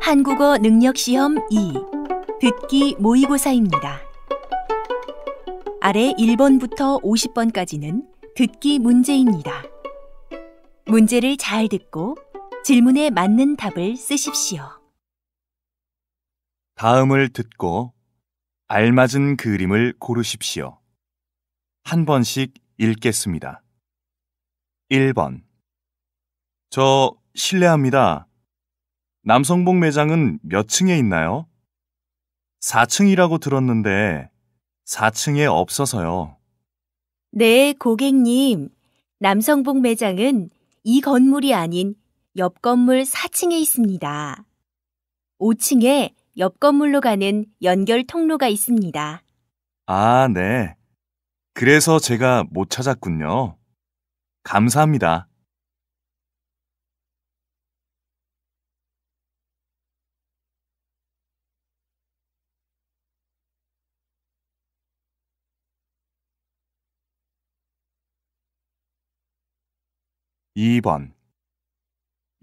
한국어 능력시험 2 듣기 모의고사입니다. 아래 1번부터 50번까지는 듣기 문제입니다. 문제를 잘 듣고 질문에 맞는 답을 쓰십시오. 다음을 듣고 알맞은 그림을 고르십시오. 한 번씩 읽겠습니다. 1번. 저 실례합니다. 남성복 매장은 몇 층에 있나요? 4층이라고 들었는데 4층에 없어서요. 네, 고객님. 남성복 매장은 이 건물이 아닌 옆 건물 4층에 있습니다. 5층에 옆 건물로 가는 연결 통로가 있습니다. 아, 네. 그래서 제가 못 찾았군요. 감사합니다. 2번.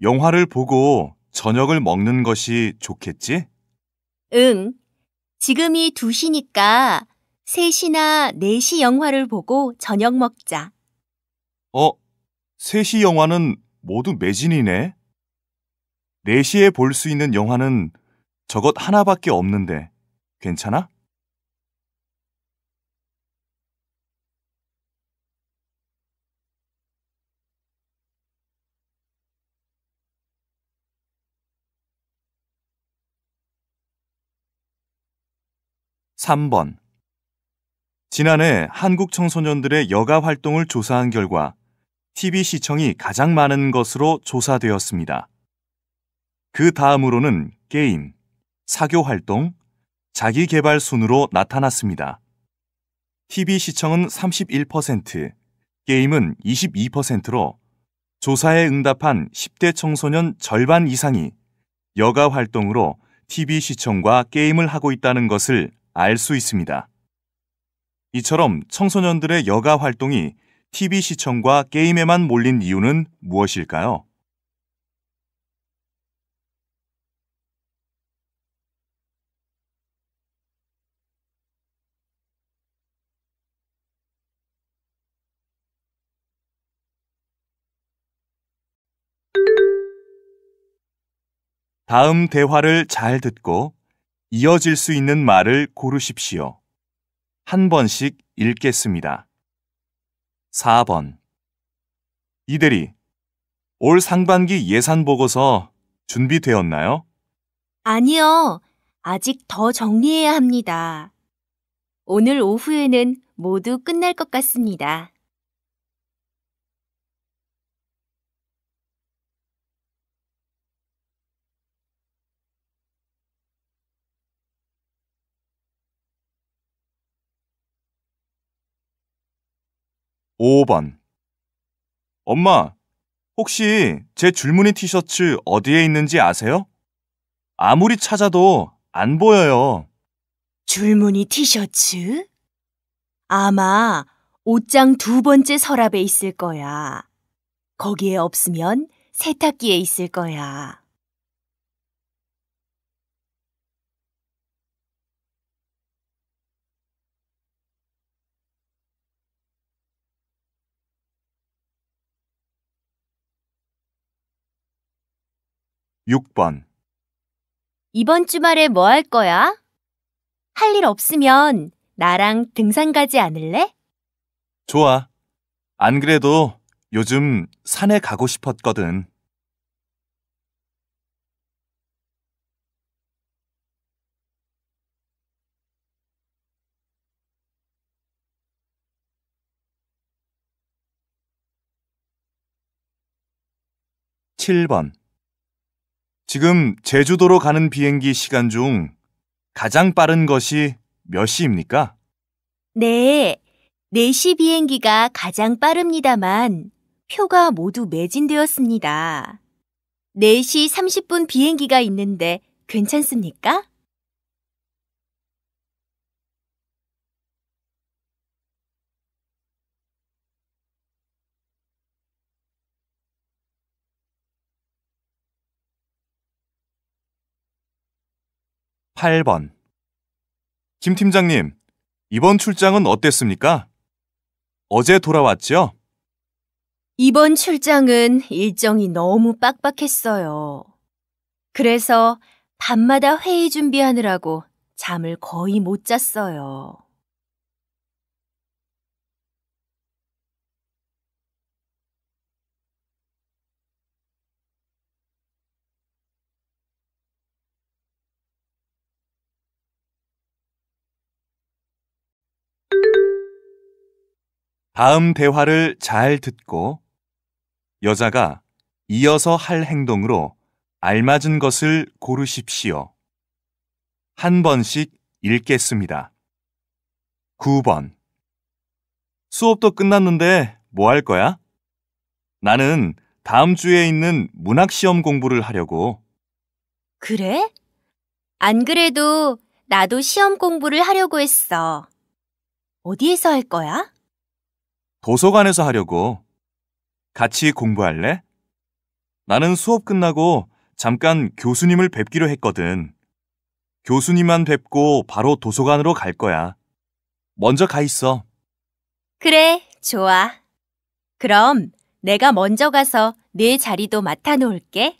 영화를 보고 저녁을 먹는 것이 좋겠지? 응. 지금이 2시니까 3시나 4시 영화를 보고 저녁 먹자. 3시 영화는 모두 매진이네. 4시에 볼 수 있는 영화는 저것 하나밖에 없는데 괜찮아? 3번. 지난해 한국 청소년들의 여가 활동을 조사한 결과 TV 시청이 가장 많은 것으로 조사되었습니다. 그 다음으로는 게임, 사교 활동, 자기 개발 순으로 나타났습니다. TV 시청은 31%, 게임은 22%로 조사에 응답한 10대 청소년 절반 이상이 여가 활동으로 TV 시청과 게임을 하고 있다는 것을 알 수 있습니다. 이처럼 청소년들의 여가 활동이 TV 시청과 게임에만 몰린 이유는 무엇일까요? 다음 대화를 잘 듣고 이어질 수 있는 말을 고르십시오. 한 번씩 읽겠습니다. 4번. 이대리, 올 상반기 예산 보고서 준비되었나요? 아니요. 아직 더 정리해야 합니다. 오늘 오후에는 모두 끝날 것 같습니다. 5번. 엄마, 혹시 제 줄무늬 티셔츠 어디에 있는지 아세요? 아무리 찾아도 안 보여요. 줄무늬 티셔츠? 아마 옷장 2번째 서랍에 있을 거야. 거기에 없으면 세탁기에 있을 거야. 6번. 이번 주말에 뭐 할 거야? 할 일 없으면 나랑 등산 가지 않을래? 좋아. 안 그래도 요즘 산에 가고 싶었거든. 7번. 지금 제주도로 가는 비행기 시간 중 가장 빠른 것이 몇 시입니까? 네, 4시 비행기가 가장 빠릅니다만 표가 모두 매진되었습니다. 4시 30분 비행기가 있는데 괜찮습니까? 8번. 김 팀장님, 이번 출장은 어땠습니까? 어제 돌아왔죠? 이번 출장은 일정이 너무 빡빡했어요. 그래서 밤마다 회의 준비하느라고 잠을 거의 못 잤어요. 다음 대화를 잘 듣고 여자가 이어서 할 행동으로 알맞은 것을 고르십시오. 한 번씩 읽겠습니다. 9번. 수업도 끝났는데 뭐 할 거야? 나는 다음 주에 있는 문학 시험 공부를 하려고. 그래? 안 그래도 나도 시험 공부를 하려고 했어. 어디에서 할 거야? 도서관에서 하려고. 같이 공부할래? 나는 수업 끝나고 잠깐 교수님을 뵙기로 했거든. 교수님만 뵙고 바로 도서관으로 갈 거야. 먼저 가 있어. 그래, 좋아. 그럼 내가 먼저 가서 내 자리도 맡아 놓을게.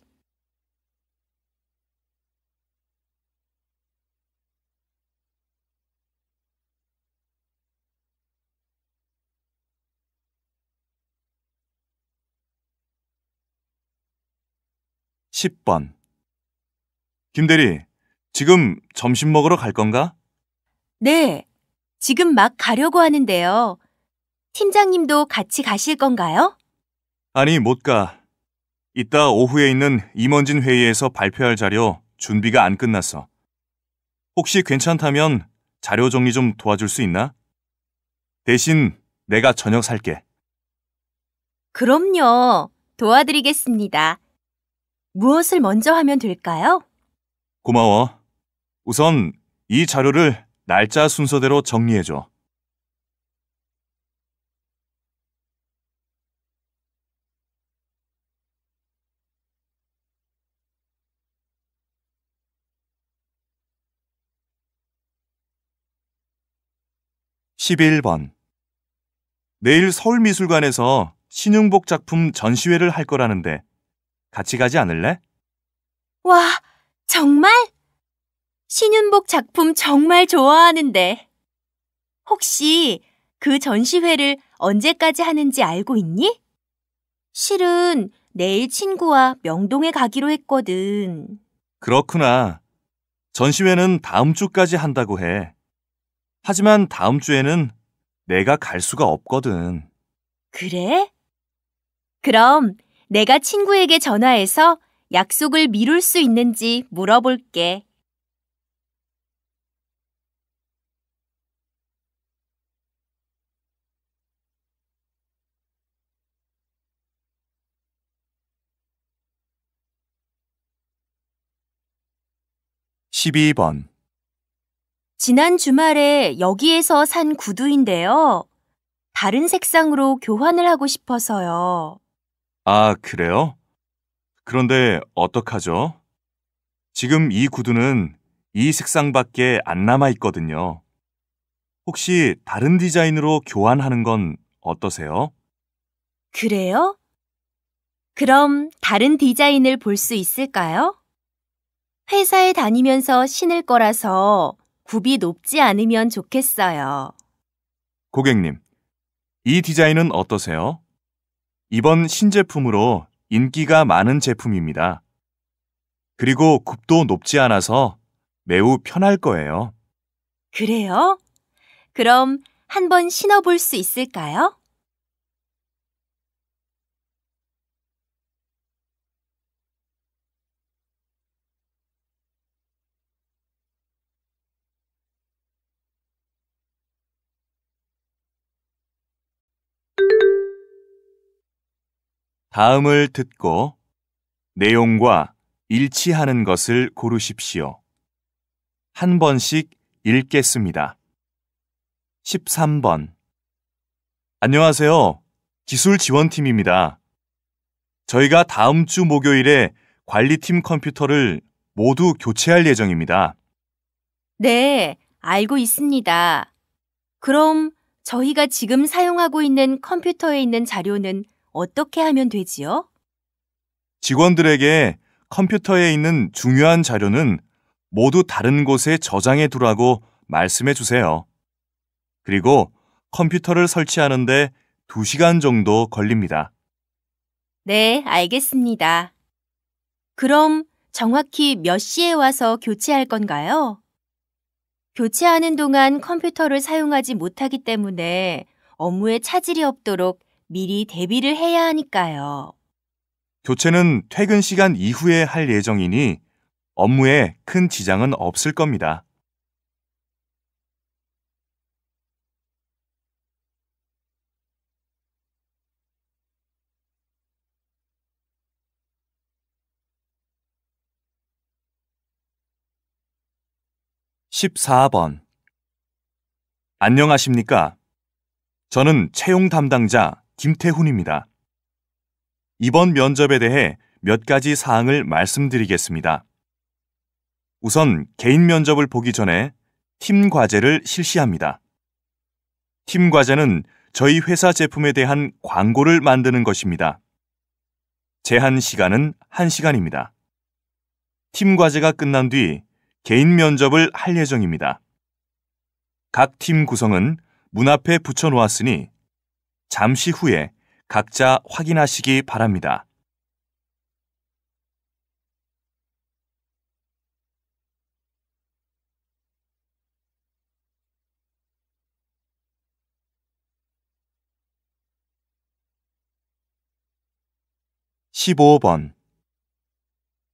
십 10번. 김대리, 지금 점심 먹으러 갈 건가? 네, 지금 막 가려고 하는데요. 팀장님도 같이 가실 건가요? 아니, 못 가. 이따 오후에 있는 임원진 회의에서 발표할 자료 준비가 안 끝났어. 혹시 괜찮다면 자료 정리 좀 도와줄 수 있나? 대신 내가 저녁 살게. 그럼요. 도와드리겠습니다. 무엇을 먼저 하면 될까요? 고마워. 우선 이 자료를 날짜 순서대로 정리해줘. 십일 번. 내일 서울미술관에서 신윤복 작품 전시회를 할 거라는데 같이 가지 않을래? 와, 정말? 신윤복 작품 정말 좋아하는데. 혹시 그 전시회를 언제까지 하는지 알고 있니? 실은 내일 친구와 명동에 가기로 했거든. 그렇구나. 전시회는 다음 주까지 한다고 해. 하지만 다음 주에는 내가 갈 수가 없거든. 그래? 그럼 내가 친구에게 전화해서 약속을 미룰 수 있는지 물어볼게. 십이 번. 지난 주말에 여기에서 산 구두인데요. 다른 색상으로 교환을 하고 싶어서요. 아, 그래요? 그런데 어떡하죠? 지금 이 구두는 이 색상밖에 안 남아 있거든요. 혹시 다른 디자인으로 교환하는 건 어떠세요? 그래요? 그럼 다른 디자인을 볼 수 있을까요? 회사에 다니면서 신을 거라서 굽이 높지 않으면 좋겠어요. 고객님, 이 디자인은 어떠세요? 이번 신제품으로 인기가 많은 제품입니다. 그리고 굽도 높지 않아서 매우 편할 거예요. 그래요? 그럼 한번 신어볼 수 있을까요? 다음을 듣고 내용과 일치하는 것을 고르십시오. 한 번씩 읽겠습니다. 13번. 안녕하세요. 기술지원팀입니다. 저희가 다음 주 목요일에 관리팀 컴퓨터를 모두 교체할 예정입니다. 네, 알고 있습니다. 그럼 저희가 지금 사용하고 있는 컴퓨터에 있는 자료는 어떻게 하면 되지요? 직원들에게 컴퓨터에 있는 중요한 자료는 모두 다른 곳에 저장해 두라고 말씀해 주세요. 그리고 컴퓨터를 설치하는데 2시간 정도 걸립니다. 네, 알겠습니다. 그럼 정확히 몇 시에 와서 교체할 건가요? 교체하는 동안 컴퓨터를 사용하지 못하기 때문에 업무에 차질이 없도록 미리 대비를 해야 하니까요. 교체는 퇴근 시간 이후에 할 예정이니 업무에 큰 지장은 없을 겁니다. (14번) 안녕하십니까? 저는 채용 담당자 김태훈입니다. 이번 면접에 대해 몇 가지 사항을 말씀드리겠습니다. 우선 개인 면접을 보기 전에 팀 과제를 실시합니다. 팀 과제는 저희 회사 제품에 대한 광고를 만드는 것입니다. 제한 시간은 1시간입니다. 팀 과제가 끝난 뒤 개인 면접을 할 예정입니다. 각 팀 구성은 문 앞에 붙여 놓았으니 잠시 후에 각자 확인하시기 바랍니다. (15번)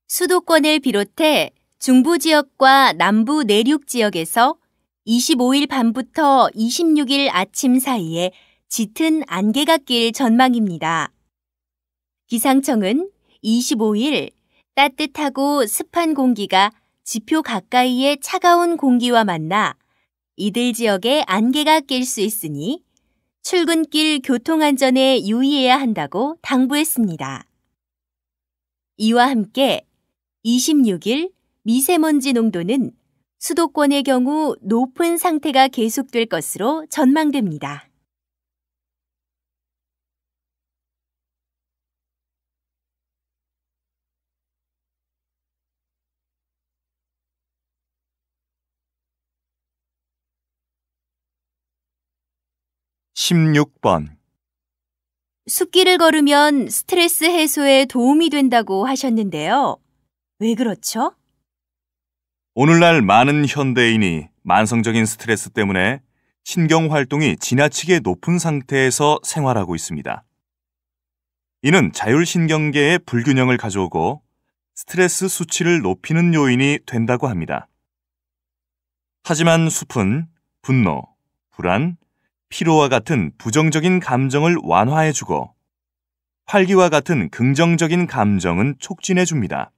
수도권을 비롯해 중부 지역과 남부 내륙 지역에서 25일 밤부터 26일 아침 사이에 짙은 안개가 낄 전망입니다. 기상청은 25일 따뜻하고 습한 공기가 지표 가까이의 차가운 공기와 만나 이들 지역에 안개가 낄 수 있으니 출근길 교통안전에 유의해야 한다고 당부했습니다. 이와 함께 26일 미세먼지 농도는 수도권의 경우 높은 상태가 계속될 것으로 전망됩니다. (16번) 숲길을 걸으면 스트레스 해소에 도움이 된다고 하셨는데요. 왜 그렇죠? 오늘날 많은 현대인이 만성적인 스트레스 때문에 신경 활동이 지나치게 높은 상태에서 생활하고 있습니다. 이는 자율신경계의 불균형을 가져오고 스트레스 수치를 높이는 요인이 된다고 합니다. 하지만 숲은 분노, 불안, 피로와 같은 부정적인 감정을 완화해주고 활기와 같은 긍정적인 감정은 촉진해줍니다.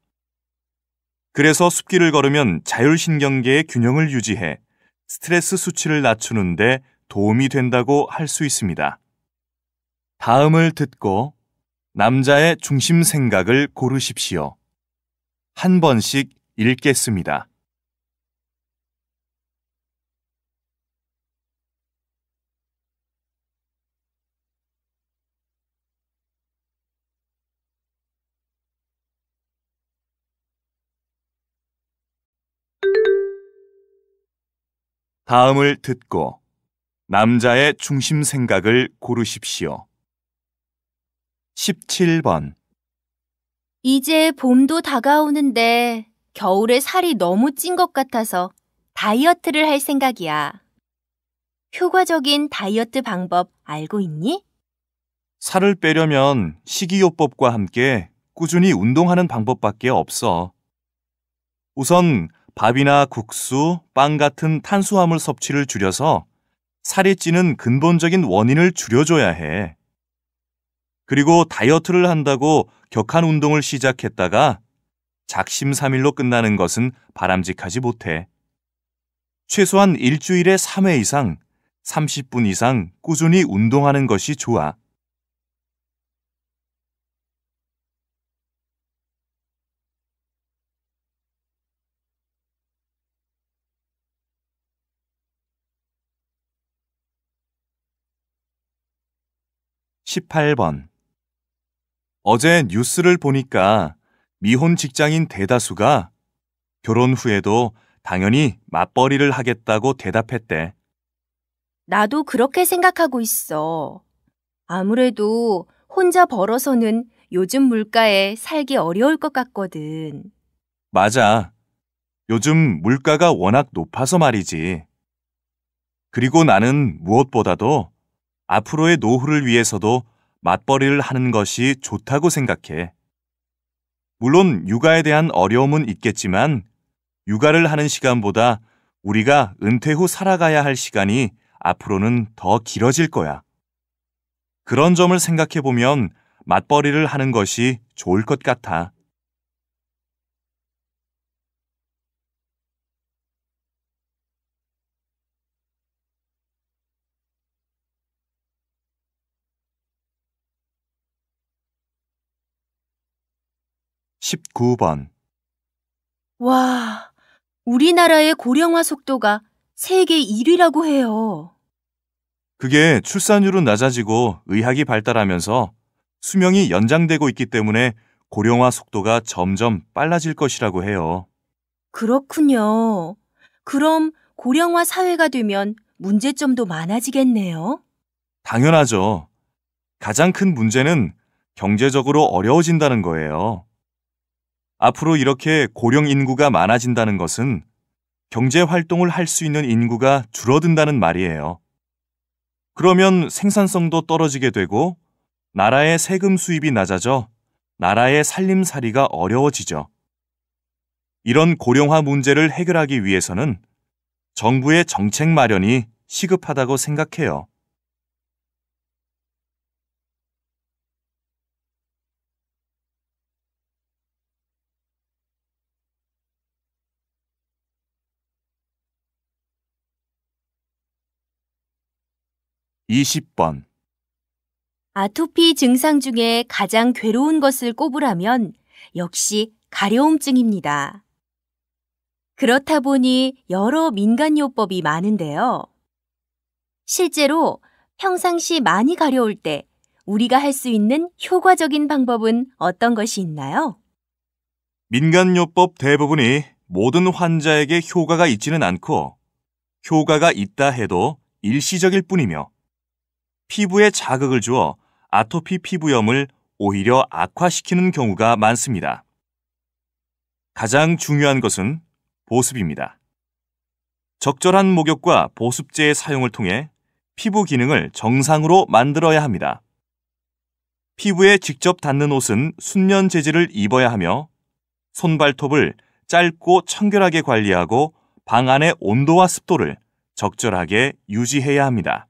그래서 숲길을 걸으면 자율신경계의 균형을 유지해 스트레스 수치를 낮추는 데 도움이 된다고 할 수 있습니다. 다음을 듣고 남자의 중심 생각을 고르십시오. 한 번씩 읽겠습니다. 다음을 듣고 남자의 중심 생각을 고르십시오. 17번 이제 봄도 다가오는데 겨울에 살이 너무 찐 것 같아서 다이어트를 할 생각이야. 효과적인 다이어트 방법 알고 있니? 살을 빼려면 식이요법과 함께 꾸준히 운동하는 방법밖에 없어. 우선 밥이나 국수, 빵 같은 탄수화물 섭취를 줄여서 살이 찌는 근본적인 원인을 줄여줘야 해. 그리고 다이어트를 한다고 격한 운동을 시작했다가 작심삼일로 끝나는 것은 바람직하지 못해. 최소한 일주일에 3회 이상, 30분 이상 꾸준히 운동하는 것이 좋아. 18번. 어제 뉴스를 보니까 미혼 직장인 대다수가 결혼 후에도 당연히 맞벌이를 하겠다고 대답했대. 나도 그렇게 생각하고 있어. 아무래도 혼자 벌어서는 요즘 물가에 살기 어려울 것 같거든. 맞아. 요즘 물가가 워낙 높아서 말이지. 그리고 나는 무엇보다도 앞으로의 노후를 위해서도 맞벌이를 하는 것이 좋다고 생각해. 물론 육아에 대한 어려움은 있겠지만 육아를 하는 시간보다 우리가 은퇴 후 살아가야 할 시간이 앞으로는 더 길어질 거야. 그런 점을 생각해 보면 맞벌이를 하는 것이 좋을 것 같아. (19번) 와, 우리나라의 고령화 속도가 세계 1위라고 해요. 그게 출산율은 낮아지고 의학이 발달하면서 수명이 연장되고 있기 때문에 고령화 속도가 점점 빨라질 것이라고 해요. 그렇군요. 그럼 고령화 사회가 되면 문제점도 많아지겠네요. 당연하죠. 가장 큰 문제는 경제적으로 어려워진다는 거예요. 앞으로 이렇게 고령 인구가 많아진다는 것은 경제 활동을 할 수 있는 인구가 줄어든다는 말이에요. 그러면 생산성도 떨어지게 되고 나라의 세금 수입이 낮아져 나라의 살림살이가 어려워지죠. 이런 고령화 문제를 해결하기 위해서는 정부의 정책 마련이 시급하다고 생각해요. (20번) 아토피 증상 중에 가장 괴로운 것을 꼽으라면 역시 가려움증입니다. 그렇다 보니 여러 민간요법이 많은데요. 실제로 평상시 많이 가려울 때 우리가 할 수 있는 효과적인 방법은 어떤 것이 있나요? 민간요법 대부분이 모든 환자에게 효과가 있지는 않고 효과가 있다 해도 일시적일 뿐이며 피부에 자극을 주어 아토피 피부염을 오히려 악화시키는 경우가 많습니다. 가장 중요한 것은 보습입니다. 적절한 목욕과 보습제의 사용을 통해 피부 기능을 정상으로 만들어야 합니다. 피부에 직접 닿는 옷은 순면 재질을 입어야 하며 손발톱을 짧고 청결하게 관리하고 방 안의 온도와 습도를 적절하게 유지해야 합니다.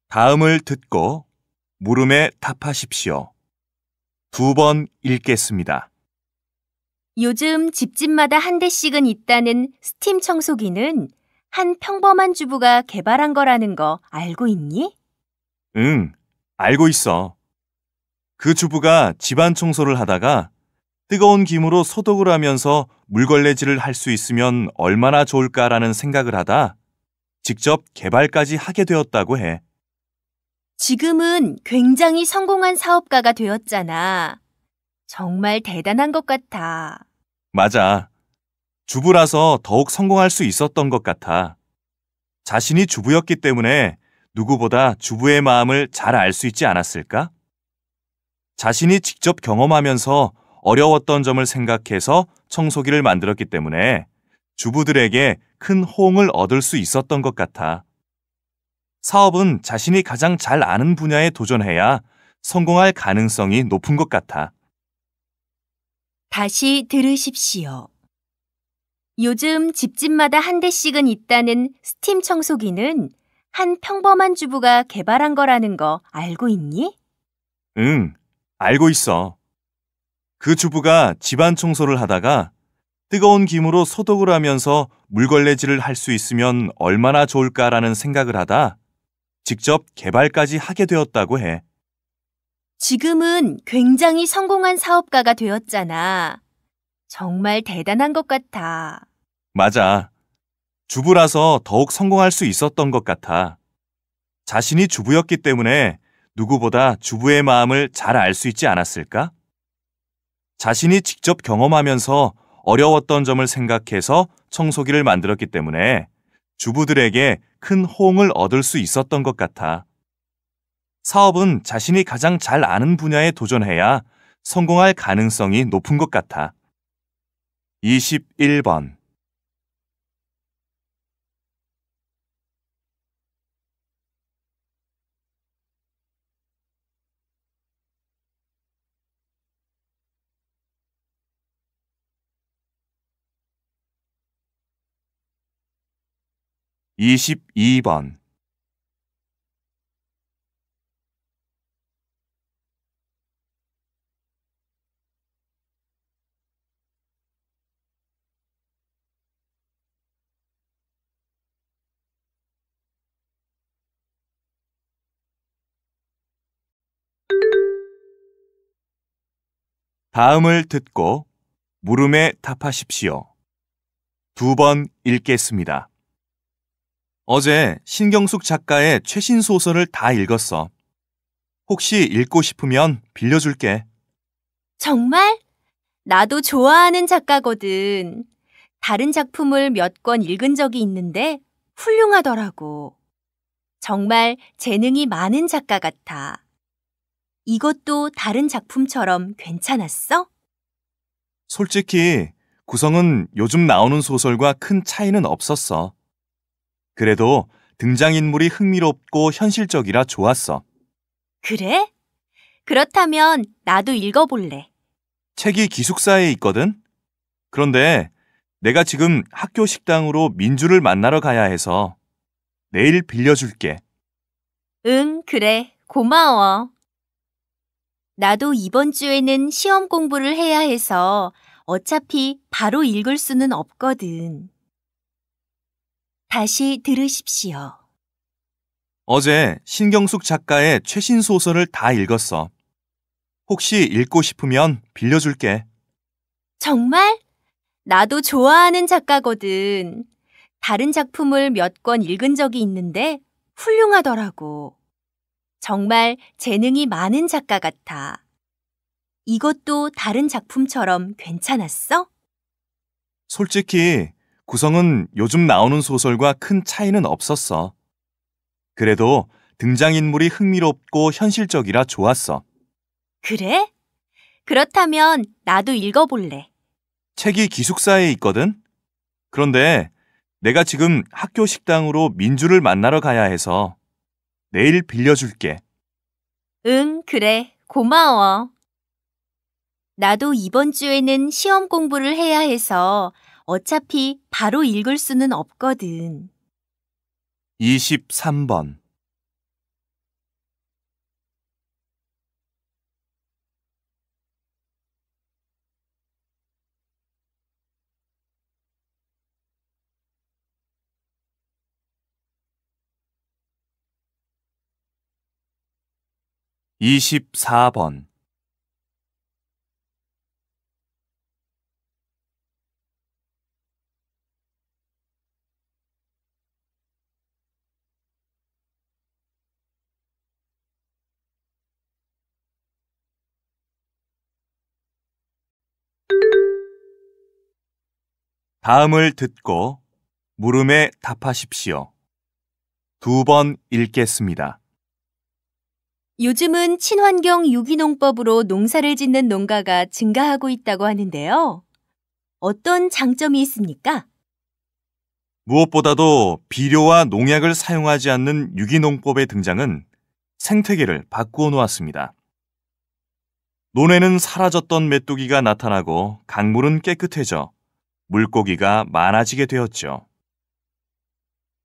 다음을 듣고 물음에 답하십시오. 2번 읽겠습니다. 요즘 집집마다 한 대씩은 있다는 스팀 청소기는 한 평범한 주부가 개발한 거라는 거 알고 있니? 응, 알고 있어. 그 주부가 집안 청소를 하다가 뜨거운 기물로 소독을 하면서 물걸레질을 할 수 있으면 얼마나 좋을까라는 생각을 하다 직접 개발까지 하게 되었다고 해. 지금은 굉장히 성공한 사업가가 되었잖아. 정말 대단한 것 같아. 맞아. 주부라서 더욱 성공할 수 있었던 것 같아. 자신이 주부였기 때문에 누구보다 주부의 마음을 잘 알 수 있지 않았을까? 자신이 직접 경험하면서 어려웠던 점을 생각해서 청소기를 만들었기 때문에 주부들에게 큰 호응을 얻을 수 있었던 것 같아. 사업은 자신이 가장 잘 아는 분야에 도전해야 성공할 가능성이 높은 것 같아. 다시 들으십시오. 요즘 집집마다 한 대씩은 있다는 스팀 청소기는 한 평범한 주부가 개발한 거라는 거 알고 있니? 응, 알고 있어. 그 주부가 집안 청소를 하다가 뜨거운 기물로 소독을 하면서 물걸레질을 할 수 있으면 얼마나 좋을까라는 생각을 하다 직접 개발까지 하게 되었다고 해. 지금은 굉장히 성공한 사업가가 되었잖아. 정말 대단한 것 같아. 맞아. 주부라서 더욱 성공할 수 있었던 것 같아. 자신이 주부였기 때문에 누구보다 주부의 마음을 잘 알 수 있지 않았을까? 자신이 직접 경험하면서 어려웠던 점을 생각해서 청소기를 만들었기 때문에 주부들에게 큰 호응을 얻을 수 있었던 것 같아. 사업은 자신이 가장 잘 아는 분야에 도전해야 성공할 가능성이 높은 것 같아. 21번. 22번. 다음을 듣고 물음에 답하십시오. 2번 읽겠습니다. 어제 신경숙 작가의 최신 소설을 다 읽었어. 혹시 읽고 싶으면 빌려줄게. 정말? 나도 좋아하는 작가거든. 다른 작품을 몇 권 읽은 적이 있는데 훌륭하더라고. 정말 재능이 많은 작가 같아. 이것도 다른 작품처럼 괜찮았어? 솔직히 구성은 요즘 나오는 소설과 큰 차이는 없었어. 그래도 등장인물이 흥미롭고 현실적이라 좋았어. 그래? 그렇다면 나도 읽어볼래. 책이 기숙사에 있거든? 그런데 내가 지금 학교 식당으로 민주를 만나러 가야 해서 내일 빌려줄게. 응, 그래. 고마워. 나도 이번 주에는 시험 공부를 해야 해서 어차피 바로 읽을 수는 없거든. 다시 들으십시오. 어제 신경숙 작가의 최신 소설을 다 읽었어. 혹시 읽고 싶으면 빌려줄게. 정말? 나도 좋아하는 작가거든. 다른 작품을 몇 권 읽은 적이 있는데 훌륭하더라고. 정말 재능이 많은 작가 같아. 이것도 다른 작품처럼 괜찮았어? 솔직히 구성은 요즘 나오는 소설과 큰 차이는 없었어. 그래도 등장인물이 흥미롭고 현실적이라 좋았어. 그래? 그렇다면 나도 읽어볼래. 책이 기숙사에 있거든? 그런데 내가 지금 학교 식당으로 민주를 만나러 가야 해서 내일 빌려줄게. 응, 그래. 고마워. 나도 이번 주에는 시험 공부를 해야 해서 어차피 바로 읽을 수는 없거든. 23번. 24번. 다음을 듣고 물음에 답하십시오. 2번 읽겠습니다. 요즘은 친환경 유기농법으로 농사를 짓는 농가가 증가하고 있다고 하는데요. 어떤 장점이 있습니까? 무엇보다도 비료와 농약을 사용하지 않는 유기농법의 등장은 생태계를 바꾸어 놓았습니다. 논에는 사라졌던 메뚜기가 나타나고 강물은 깨끗해져 물고기가 많아지게 되었죠.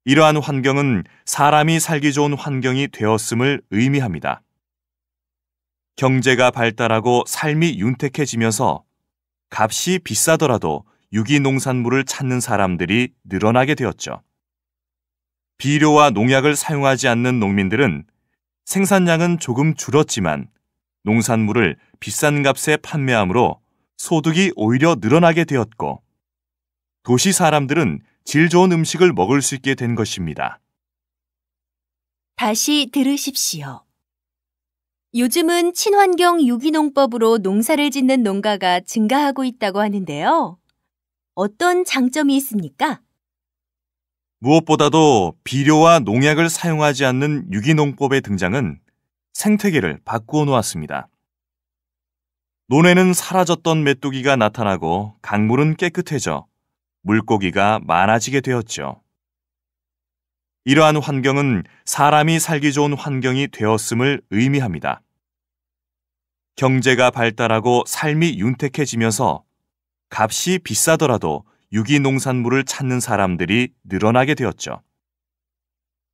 이러한 환경은 사람이 살기 좋은 환경이 되었음을 의미합니다. 경제가 발달하고 삶이 윤택해지면서 값이 비싸더라도 유기농산물을 찾는 사람들이 늘어나게 되었죠. 비료와 농약을 사용하지 않는 농민들은 생산량은 조금 줄었지만 농산물을 비싼 값에 판매하므로 소득이 오히려 늘어나게 되었고, 도시 사람들은 질 좋은 음식을 먹을 수 있게 된 것입니다. 다시 들으십시오. 요즘은 친환경 유기농법으로 농사를 짓는 농가가 증가하고 있다고 하는데요. 어떤 장점이 있습니까? 무엇보다도 비료와 농약을 사용하지 않는 유기농법의 등장은 생태계를 바꾸어 놓았습니다. 논에는 사라졌던 메뚜기가 나타나고 강물은 깨끗해져 물고기가 많아지게 되었죠. 이러한 환경은 사람이 살기 좋은 환경이 되었음을 의미합니다. 경제가 발달하고 삶이 윤택해지면서 값이 비싸더라도 유기농산물을 찾는 사람들이 늘어나게 되었죠.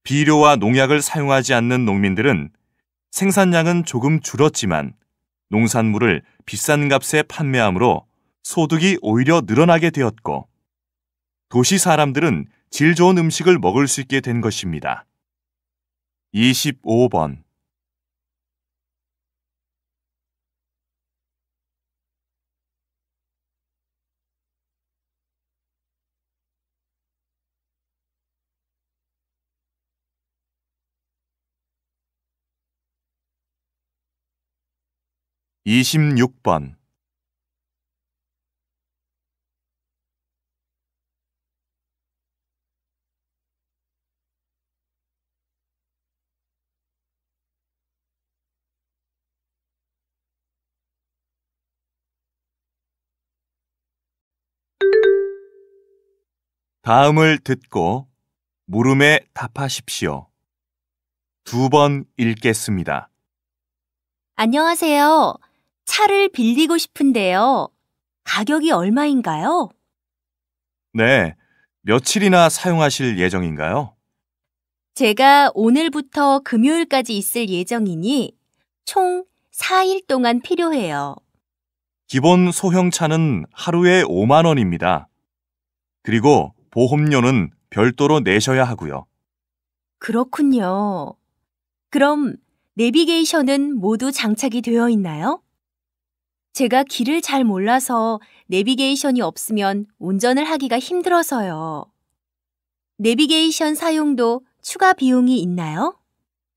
비료와 농약을 사용하지 않는 농민들은 생산량은 조금 줄었지만 농산물을 비싼 값에 판매하므로 소득이 오히려 늘어나게 되었고, 도시 사람들은 질 좋은 음식을 먹을 수 있게 된 것입니다. 25번. 26번. 다음을 듣고 물음에 답하십시오. 2번 읽겠습니다. 안녕하세요. 차를 빌리고 싶은데요. 가격이 얼마인가요? 네, 며칠이나 사용하실 예정인가요? 제가 오늘부터 금요일까지 있을 예정이니 총 4일 동안 필요해요. 기본 소형차는 하루에 5만 원입니다. 그리고 보험료는 별도로 내셔야 하고요. 그렇군요. 그럼 내비게이션은 모두 장착이 되어 있나요? 제가 길을 잘 몰라서 내비게이션이 없으면 운전을 하기가 힘들어서요. 내비게이션 사용도 추가 비용이 있나요?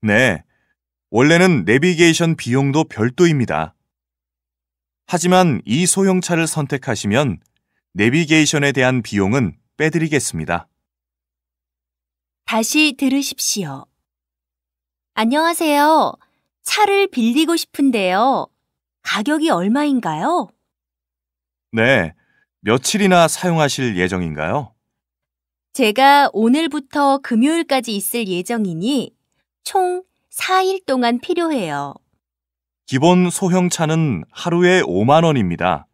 네, 원래는 내비게이션 비용도 별도입니다. 하지만 이 소형차를 선택하시면 내비게이션에 대한 비용은 빼드리겠습니다. 다시 들으십시오. 안녕하세요. 차를 빌리고 싶은데요. 가격이 얼마인가요? 네, 며칠이나 사용하실 예정인가요? 제가 오늘부터 금요일까지 있을 예정이니 총 4일 동안 필요해요. 기본 소형차는 하루에 5만 원입니다.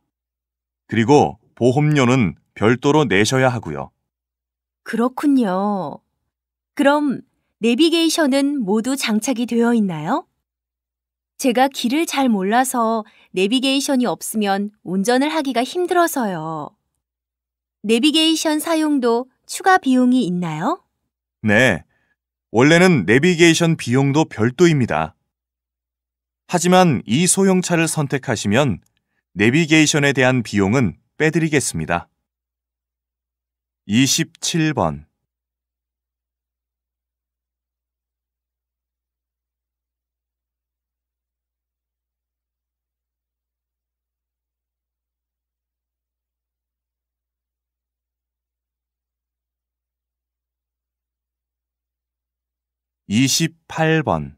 그리고 보험료는 별도로 내셔야 하고요. 그렇군요. 그럼 내비게이션은 모두 장착이 되어 있나요? 제가 길을 잘 몰라서 내비게이션이 없으면 운전을 하기가 힘들어서요. 내비게이션 사용도 추가 비용이 있나요? 네, 원래는 내비게이션 비용도 별도입니다. 하지만 이 소형차를 선택하시면 내비게이션에 대한 비용은 빼드리겠습니다. 27번. 28번.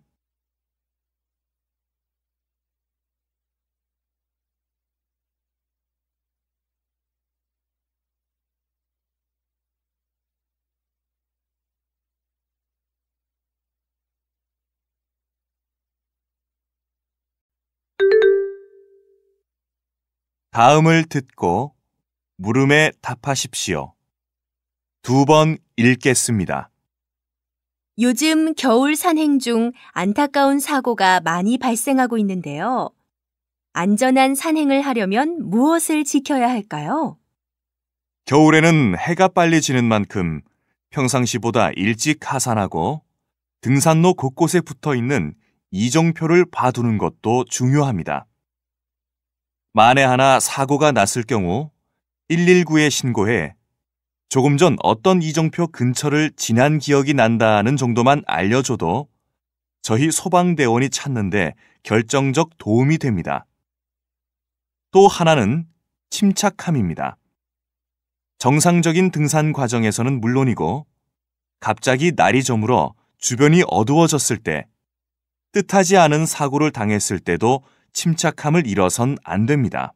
다음을 듣고 물음에 답하십시오. 2번 읽겠습니다. 요즘 겨울 산행 중 안타까운 사고가 많이 발생하고 있는데요. 안전한 산행을 하려면 무엇을 지켜야 할까요? 겨울에는 해가 빨리 지는 만큼 평상시보다 일찍 하산하고 등산로 곳곳에 붙어 있는 이정표를 봐두는 것도 중요합니다. 만에 하나 사고가 났을 경우 119에 신고해 조금 전 어떤 이정표 근처를 지난 기억이 난다는 정도만 알려줘도 저희 소방대원이 찾는데 결정적 도움이 됩니다. 또 하나는 침착함입니다. 정상적인 등산 과정에서는 물론이고 갑자기 날이 저물어 주변이 어두워졌을 때, 뜻하지 않은 사고를 당했을 때도 침착함을 잃어선 안 됩니다.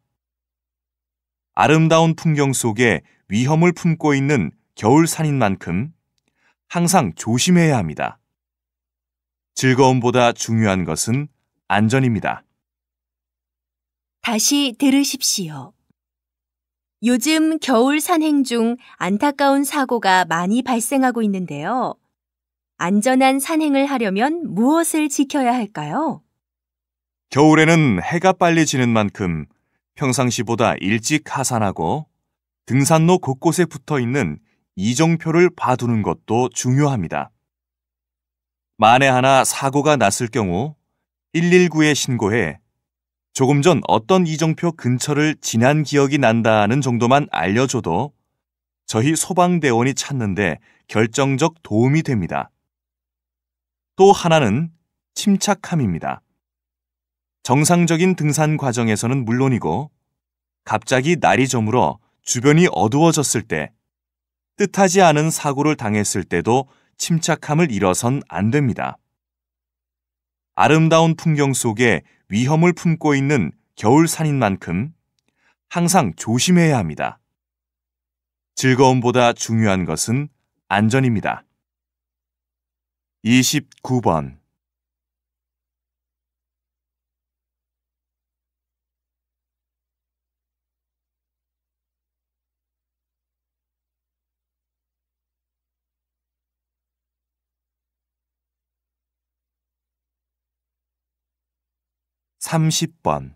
아름다운 풍경 속에 위험을 품고 있는 겨울산인 만큼 항상 조심해야 합니다. 즐거움보다 중요한 것은 안전입니다. 다시 들으십시오. 요즘 겨울 산행 중 안타까운 사고가 많이 발생하고 있는데요. 안전한 산행을 하려면 무엇을 지켜야 할까요? 겨울에는 해가 빨리 지는 만큼 평상시보다 일찍 하산하고 등산로 곳곳에 붙어 있는 이정표를 봐두는 것도 중요합니다. 만에 하나 사고가 났을 경우 119에 신고해 조금 전 어떤 이정표 근처를 지난 기억이 난다는 정도만 알려줘도 저희 소방대원이 찾는데 결정적 도움이 됩니다. 또 하나는 침착함입니다. 정상적인 등산 과정에서는 물론이고 갑자기 날이 저물어 주변이 어두워졌을 때, 뜻하지 않은 사고를 당했을 때도 침착함을 잃어선 안 됩니다. 아름다운 풍경 속에 위험을 품고 있는 겨울산인 만큼 항상 조심해야 합니다. 즐거움보다 중요한 것은 안전입니다. 29번 30번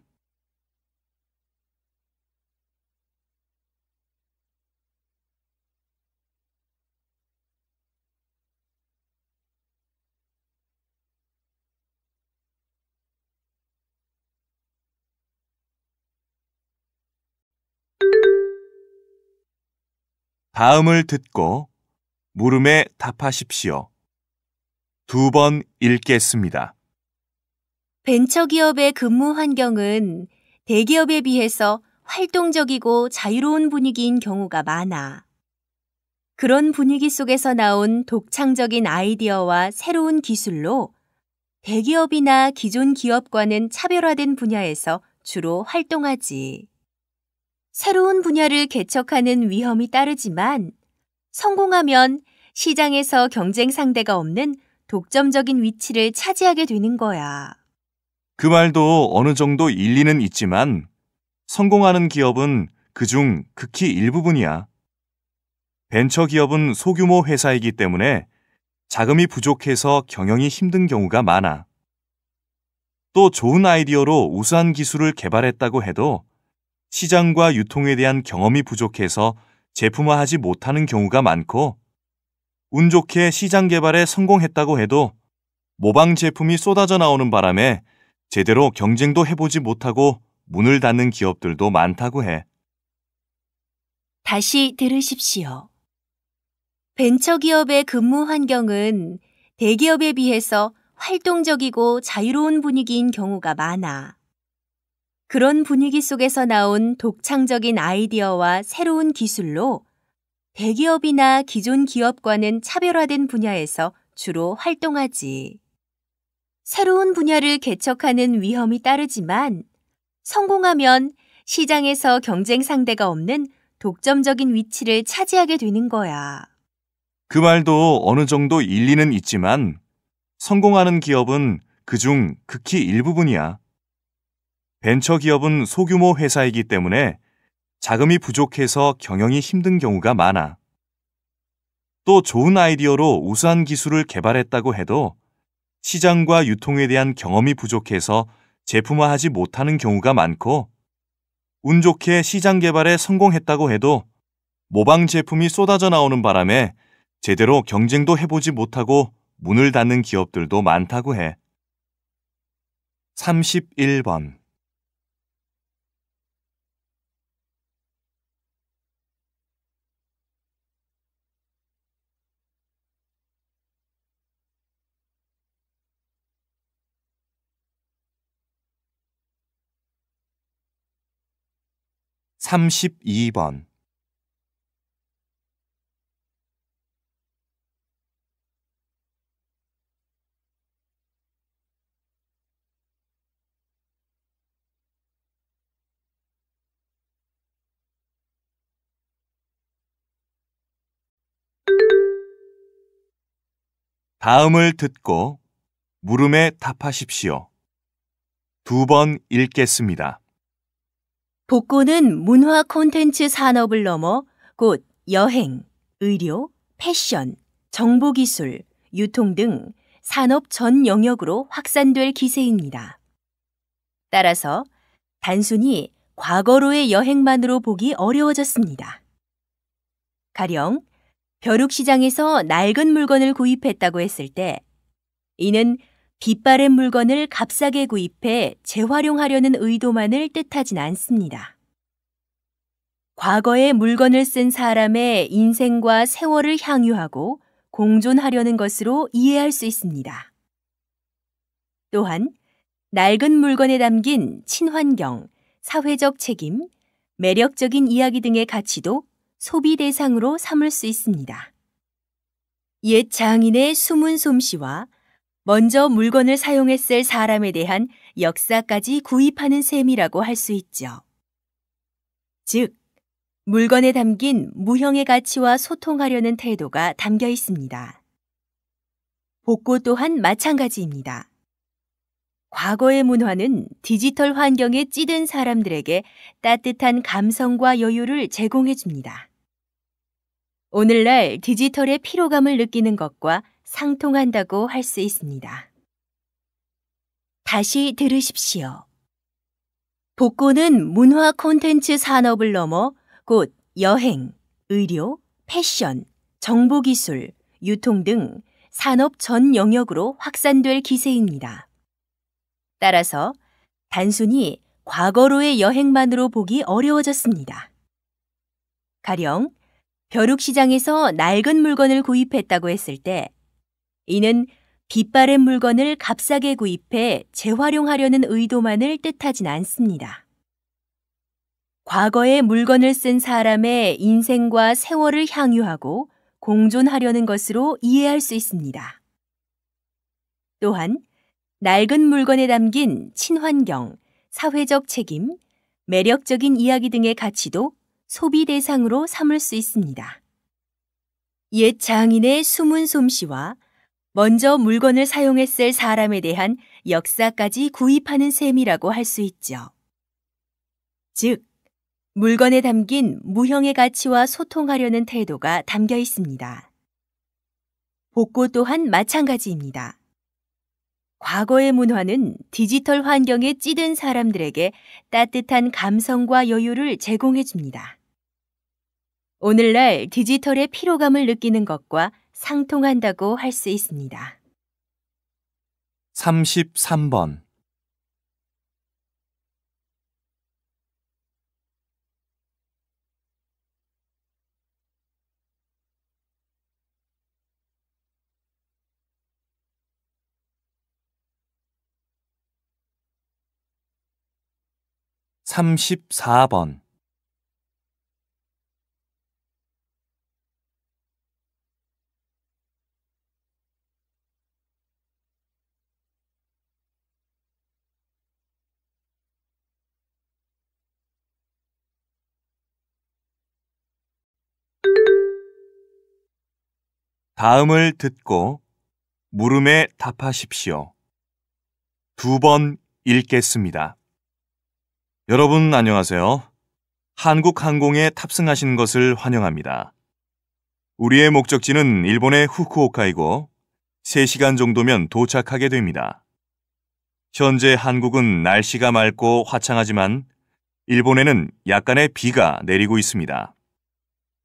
다음을 듣고 물음에 답하십시오. 2번 읽겠습니다. 벤처기업의 근무 환경은 대기업에 비해서 활동적이고 자유로운 분위기인 경우가 많아. 그런 분위기 속에서 나온 독창적인 아이디어와 새로운 기술로 대기업이나 기존 기업과는 차별화된 분야에서 주로 활동하지. 새로운 분야를 개척하는 위험이 따르지만 성공하면 시장에서 경쟁 상대가 없는 독점적인 위치를 차지하게 되는 거야. 그 말도 어느 정도 일리는 있지만 성공하는 기업은 그중 극히 일부분이야. 벤처기업은 소규모 회사이기 때문에 자금이 부족해서 경영이 힘든 경우가 많아. 또 좋은 아이디어로 우수한 기술을 개발했다고 해도 시장과 유통에 대한 경험이 부족해서 제품화하지 못하는 경우가 많고, 운 좋게 시장 개발에 성공했다고 해도 모방 제품이 쏟아져 나오는 바람에 제대로 경쟁도 해보지 못하고 문을 닫는 기업들도 많다고 해. 다시 들으십시오. 벤처기업의 근무 환경은 대기업에 비해서 활동적이고 자유로운 분위기인 경우가 많아. 그런 분위기 속에서 나온 독창적인 아이디어와 새로운 기술로 대기업이나 기존 기업과는 차별화된 분야에서 주로 활동하지. 새로운 분야를 개척하는 위험이 따르지만 성공하면 시장에서 경쟁 상대가 없는 독점적인 위치를 차지하게 되는 거야. 그 말도 어느 정도 일리는 있지만 성공하는 기업은 그중 극히 일부분이야. 벤처기업은 소규모 회사이기 때문에 자금이 부족해서 경영이 힘든 경우가 많아. 또 좋은 아이디어로 우수한 기술을 개발했다고 해도 시장과 유통에 대한 경험이 부족해서 제품화하지 못하는 경우가 많고, 운 좋게 시장 개발에 성공했다고 해도 모방 제품이 쏟아져 나오는 바람에 제대로 경쟁도 해보지 못하고 문을 닫는 기업들도 많다고 해. 31번. 32번. '다음을 듣고 물음에 답하십시오. 2번 읽겠습니다. 복고는 문화 콘텐츠 산업을 넘어 곧 여행, 의료, 패션, 정보기술, 유통 등 산업 전 영역으로 확산될 기세입니다. 따라서 단순히 과거로의 여행만으로 보기 어려워졌습니다. 가령 벼룩시장에서 낡은 물건을 구입했다고 했을 때 이는 빛바랜 물건을 값싸게 구입해 재활용하려는 의도만을 뜻하진 않습니다. 과거에 물건을 쓴 사람의 인생과 세월을 향유하고 공존하려는 것으로 이해할 수 있습니다. 또한 낡은 물건에 담긴 친환경, 사회적 책임, 매력적인 이야기 등의 가치도 소비 대상으로 삼을 수 있습니다. 옛 장인의 숨은 솜씨와 먼저 물건을 사용했을 사람에 대한 역사까지 구입하는 셈이라고 할 수 있죠. 즉, 물건에 담긴 무형의 가치와 소통하려는 태도가 담겨 있습니다. 복고 또한 마찬가지입니다. 과거의 문화는 디지털 환경에 찌든 사람들에게 따뜻한 감성과 여유를 제공해 줍니다. 오늘날 디지털의 피로감을 느끼는 것과 상통한다고 할 수 있습니다. 다시 들으십시오. 복고는 문화 콘텐츠 산업을 넘어 곧 여행, 의료, 패션, 정보기술, 유통 등 산업 전 영역으로 확산될 기세입니다. 따라서 단순히 과거로의 여행만으로 보기 어려워졌습니다. 가령 벼룩시장에서 낡은 물건을 구입했다고 했을 때 이는 빛바랜 물건을 값싸게 구입해 재활용하려는 의도만을 뜻하진 않습니다. 과거에 물건을 쓴 사람의 인생과 세월을 향유하고 공존하려는 것으로 이해할 수 있습니다. 또한 낡은 물건에 담긴 친환경, 사회적 책임, 매력적인 이야기 등의 가치도 소비 대상으로 삼을 수 있습니다. 옛 장인의 숨은 솜씨와 먼저 물건을 사용했을 사람에 대한 역사까지 구입하는 셈이라고 할 수 있죠. 즉, 물건에 담긴 무형의 가치와 소통하려는 태도가 담겨 있습니다. 복고 또한 마찬가지입니다. 과거의 문화는 디지털 환경에 찌든 사람들에게 따뜻한 감성과 여유를 제공해 줍니다. 오늘날 디지털의 피로감을 느끼는 것과 상통한다고 할 수 있습니다. 33번. 34번. '다음을 듣고 물음에 답하십시오. 2번 읽겠습니다. 여러분 안녕하세요. 한국항공에 탑승하신 것을 환영합니다. 우리의 목적지는 일본의 후쿠오카이고 3시간 정도면 도착하게 됩니다. 현재 한국은 날씨가 맑고 화창하지만 일본에는 약간의 비가 내리고 있습니다.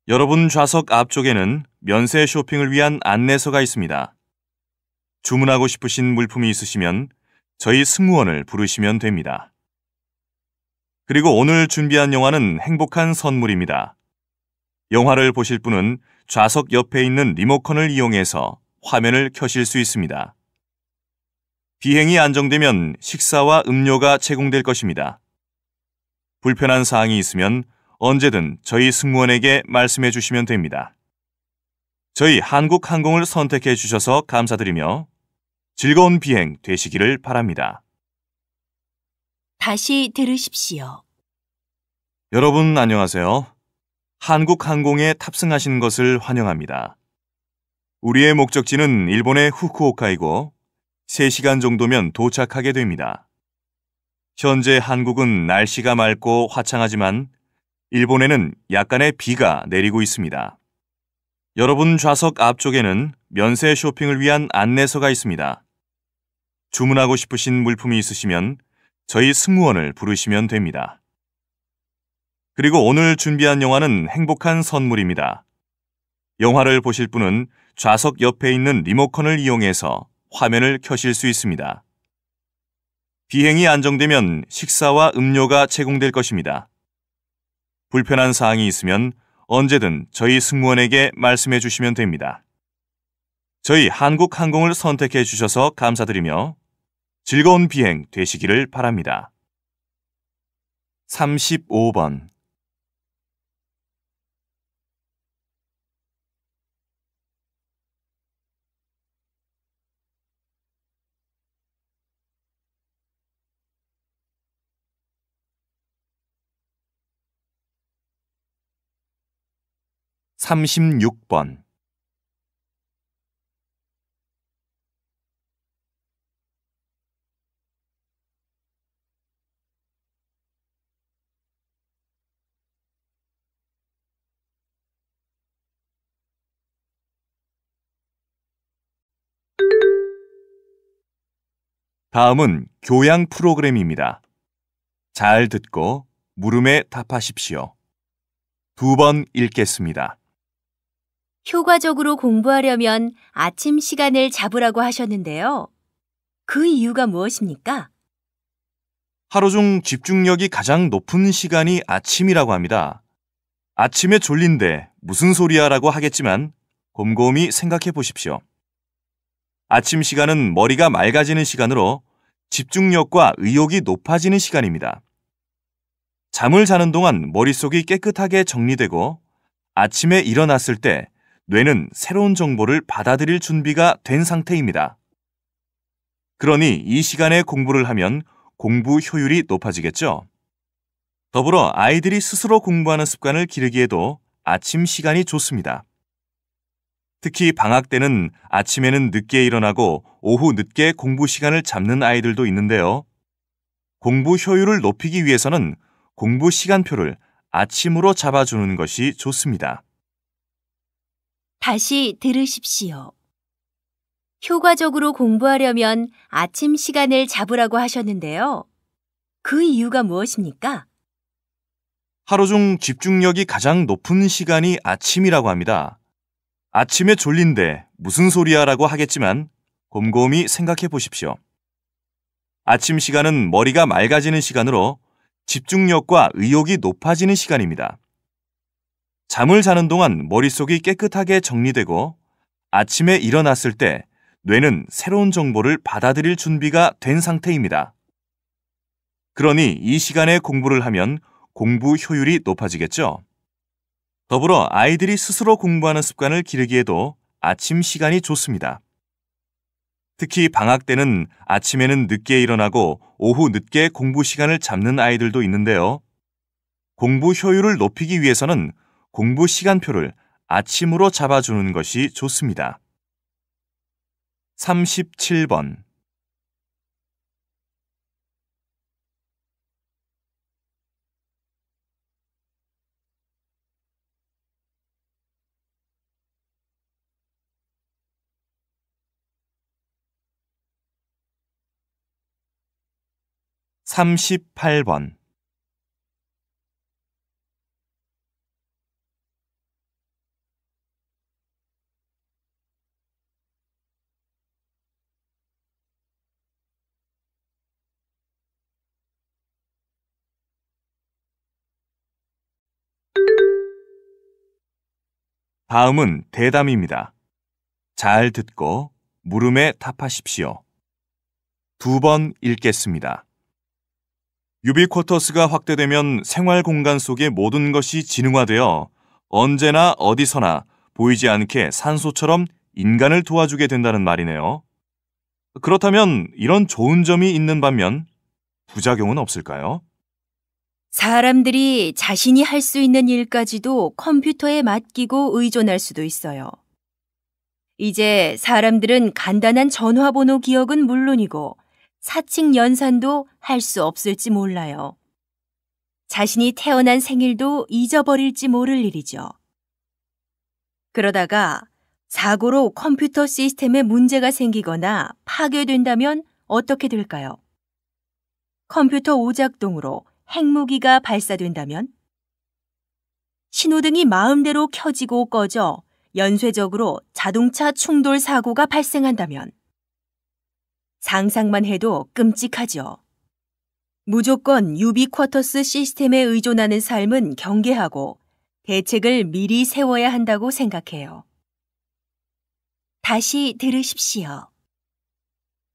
여러분 좌석 앞쪽에는 면세 쇼핑을 위한 안내서가 있습니다. 주문하고 싶으신 물품이 있으시면 저희 승무원을 부르시면 됩니다. 그리고 오늘 준비한 영화는 행복한 선물입니다. 영화를 보실 분은 좌석 옆에 있는 리모컨을 이용해서 화면을 켜실 수 있습니다. 비행이 안정되면 식사와 음료가 제공될 것입니다. 불편한 사항이 있으면 언제든 저희 승무원에게 말씀해 주시면 됩니다. 저희 한국항공을 선택해 주셔서 감사드리며 즐거운 비행 되시기를 바랍니다. 다시 들으십시오. 여러분 안녕하세요. 한국항공에 탑승하신 것을 환영합니다. 우리의 목적지는 일본의 후쿠오카이고 3시간 정도면 도착하게 됩니다. 현재 한국은 날씨가 맑고 화창하지만 일본에는 약간의 비가 내리고 있습니다. 여러분 좌석 앞쪽에는 면세 쇼핑을 위한 안내서가 있습니다. 주문하고 싶으신 물품이 있으시면 저희 승무원을 부르시면 됩니다. 그리고 오늘 준비한 영화는 행복한 선물입니다. 영화를 보실 분은 좌석 옆에 있는 리모컨을 이용해서 화면을 켜실 수 있습니다. 비행이 안정되면 식사와 음료가 제공될 것입니다. 불편한 사항이 있으면 언제든 저희 승무원에게 말씀해 주시면 됩니다. 저희 한국항공을 선택해 주셔서 감사드리며 즐거운 비행 되시기를 바랍니다. 35번 36번 다음은 교양 프로그램입니다. 잘 듣고 물음에 답하십시오. 2번 읽겠습니다. 효과적으로 공부하려면 아침 시간을 잡으라고 하셨는데요. 그 이유가 무엇입니까? 하루 중 집중력이 가장 높은 시간이 아침이라고 합니다. 아침에 졸린데 무슨 소리야 라고 하겠지만 곰곰이 생각해 보십시오. 아침 시간은 머리가 맑아지는 시간으로 집중력과 의욕이 높아지는 시간입니다. 잠을 자는 동안 머릿속이 깨끗하게 정리되고 아침에 일어났을 때 뇌는 새로운 정보를 받아들일 준비가 된 상태입니다. 그러니 이 시간에 공부를 하면 공부 효율이 높아지겠죠. 더불어 아이들이 스스로 공부하는 습관을 기르기에도 아침 시간이 좋습니다. 특히 방학 때는 아침에는 늦게 일어나고 오후 늦게 공부 시간을 잡는 아이들도 있는데요. 공부 효율을 높이기 위해서는 공부 시간표를 아침으로 잡아주는 것이 좋습니다. 다시 들으십시오. 효과적으로 공부하려면 아침 시간을 잡으라고 하셨는데요. 그 이유가 무엇입니까? 하루 중 집중력이 가장 높은 시간이 아침이라고 합니다. 아침에 졸린데 무슨 소리야 라고 하겠지만 곰곰이 생각해 보십시오. 아침 시간은 머리가 맑아지는 시간으로 집중력과 의욕이 높아지는 시간입니다. 잠을 자는 동안 머릿속이 깨끗하게 정리되고 아침에 일어났을 때 뇌는 새로운 정보를 받아들일 준비가 된 상태입니다. 그러니 이 시간에 공부를 하면 공부 효율이 높아지겠죠. 더불어 아이들이 스스로 공부하는 습관을 기르기에도 아침 시간이 좋습니다. 특히 방학 때는 아침에는 늦게 일어나고 오후 늦게 공부 시간을 잡는 아이들도 있는데요. 공부 효율을 높이기 위해서는 공부 시간표를 아침으로 잡아주는 것이 좋습니다. 37번 38번 다음은 대담입니다. 잘 듣고 물음에 답하십시오. 2번 읽겠습니다. 유비쿼터스가 확대되면 생활 공간 속의 모든 것이 지능화되어 언제나 어디서나 보이지 않게 산소처럼 인간을 도와주게 된다는 말이네요. 그렇다면 이런 좋은 점이 있는 반면 부작용은 없을까요? 사람들이 자신이 할 수 있는 일까지도 컴퓨터에 맡기고 의존할 수도 있어요. 이제 사람들은 간단한 전화번호 기억은 물론이고 사칭 연산도 할 수 없을지 몰라요. 자신이 태어난 생일도 잊어버릴지 모를 일이죠. 그러다가 사고로 컴퓨터 시스템에 문제가 생기거나 파괴된다면 어떻게 될까요? 컴퓨터 오작동으로 핵무기가 발사된다면? 신호등이 마음대로 켜지고 꺼져 연쇄적으로 자동차 충돌 사고가 발생한다면? 상상만 해도 끔찍하죠. 무조건 유비쿼터스 시스템에 의존하는 삶은 경계하고 대책을 미리 세워야 한다고 생각해요. 다시 들으십시오.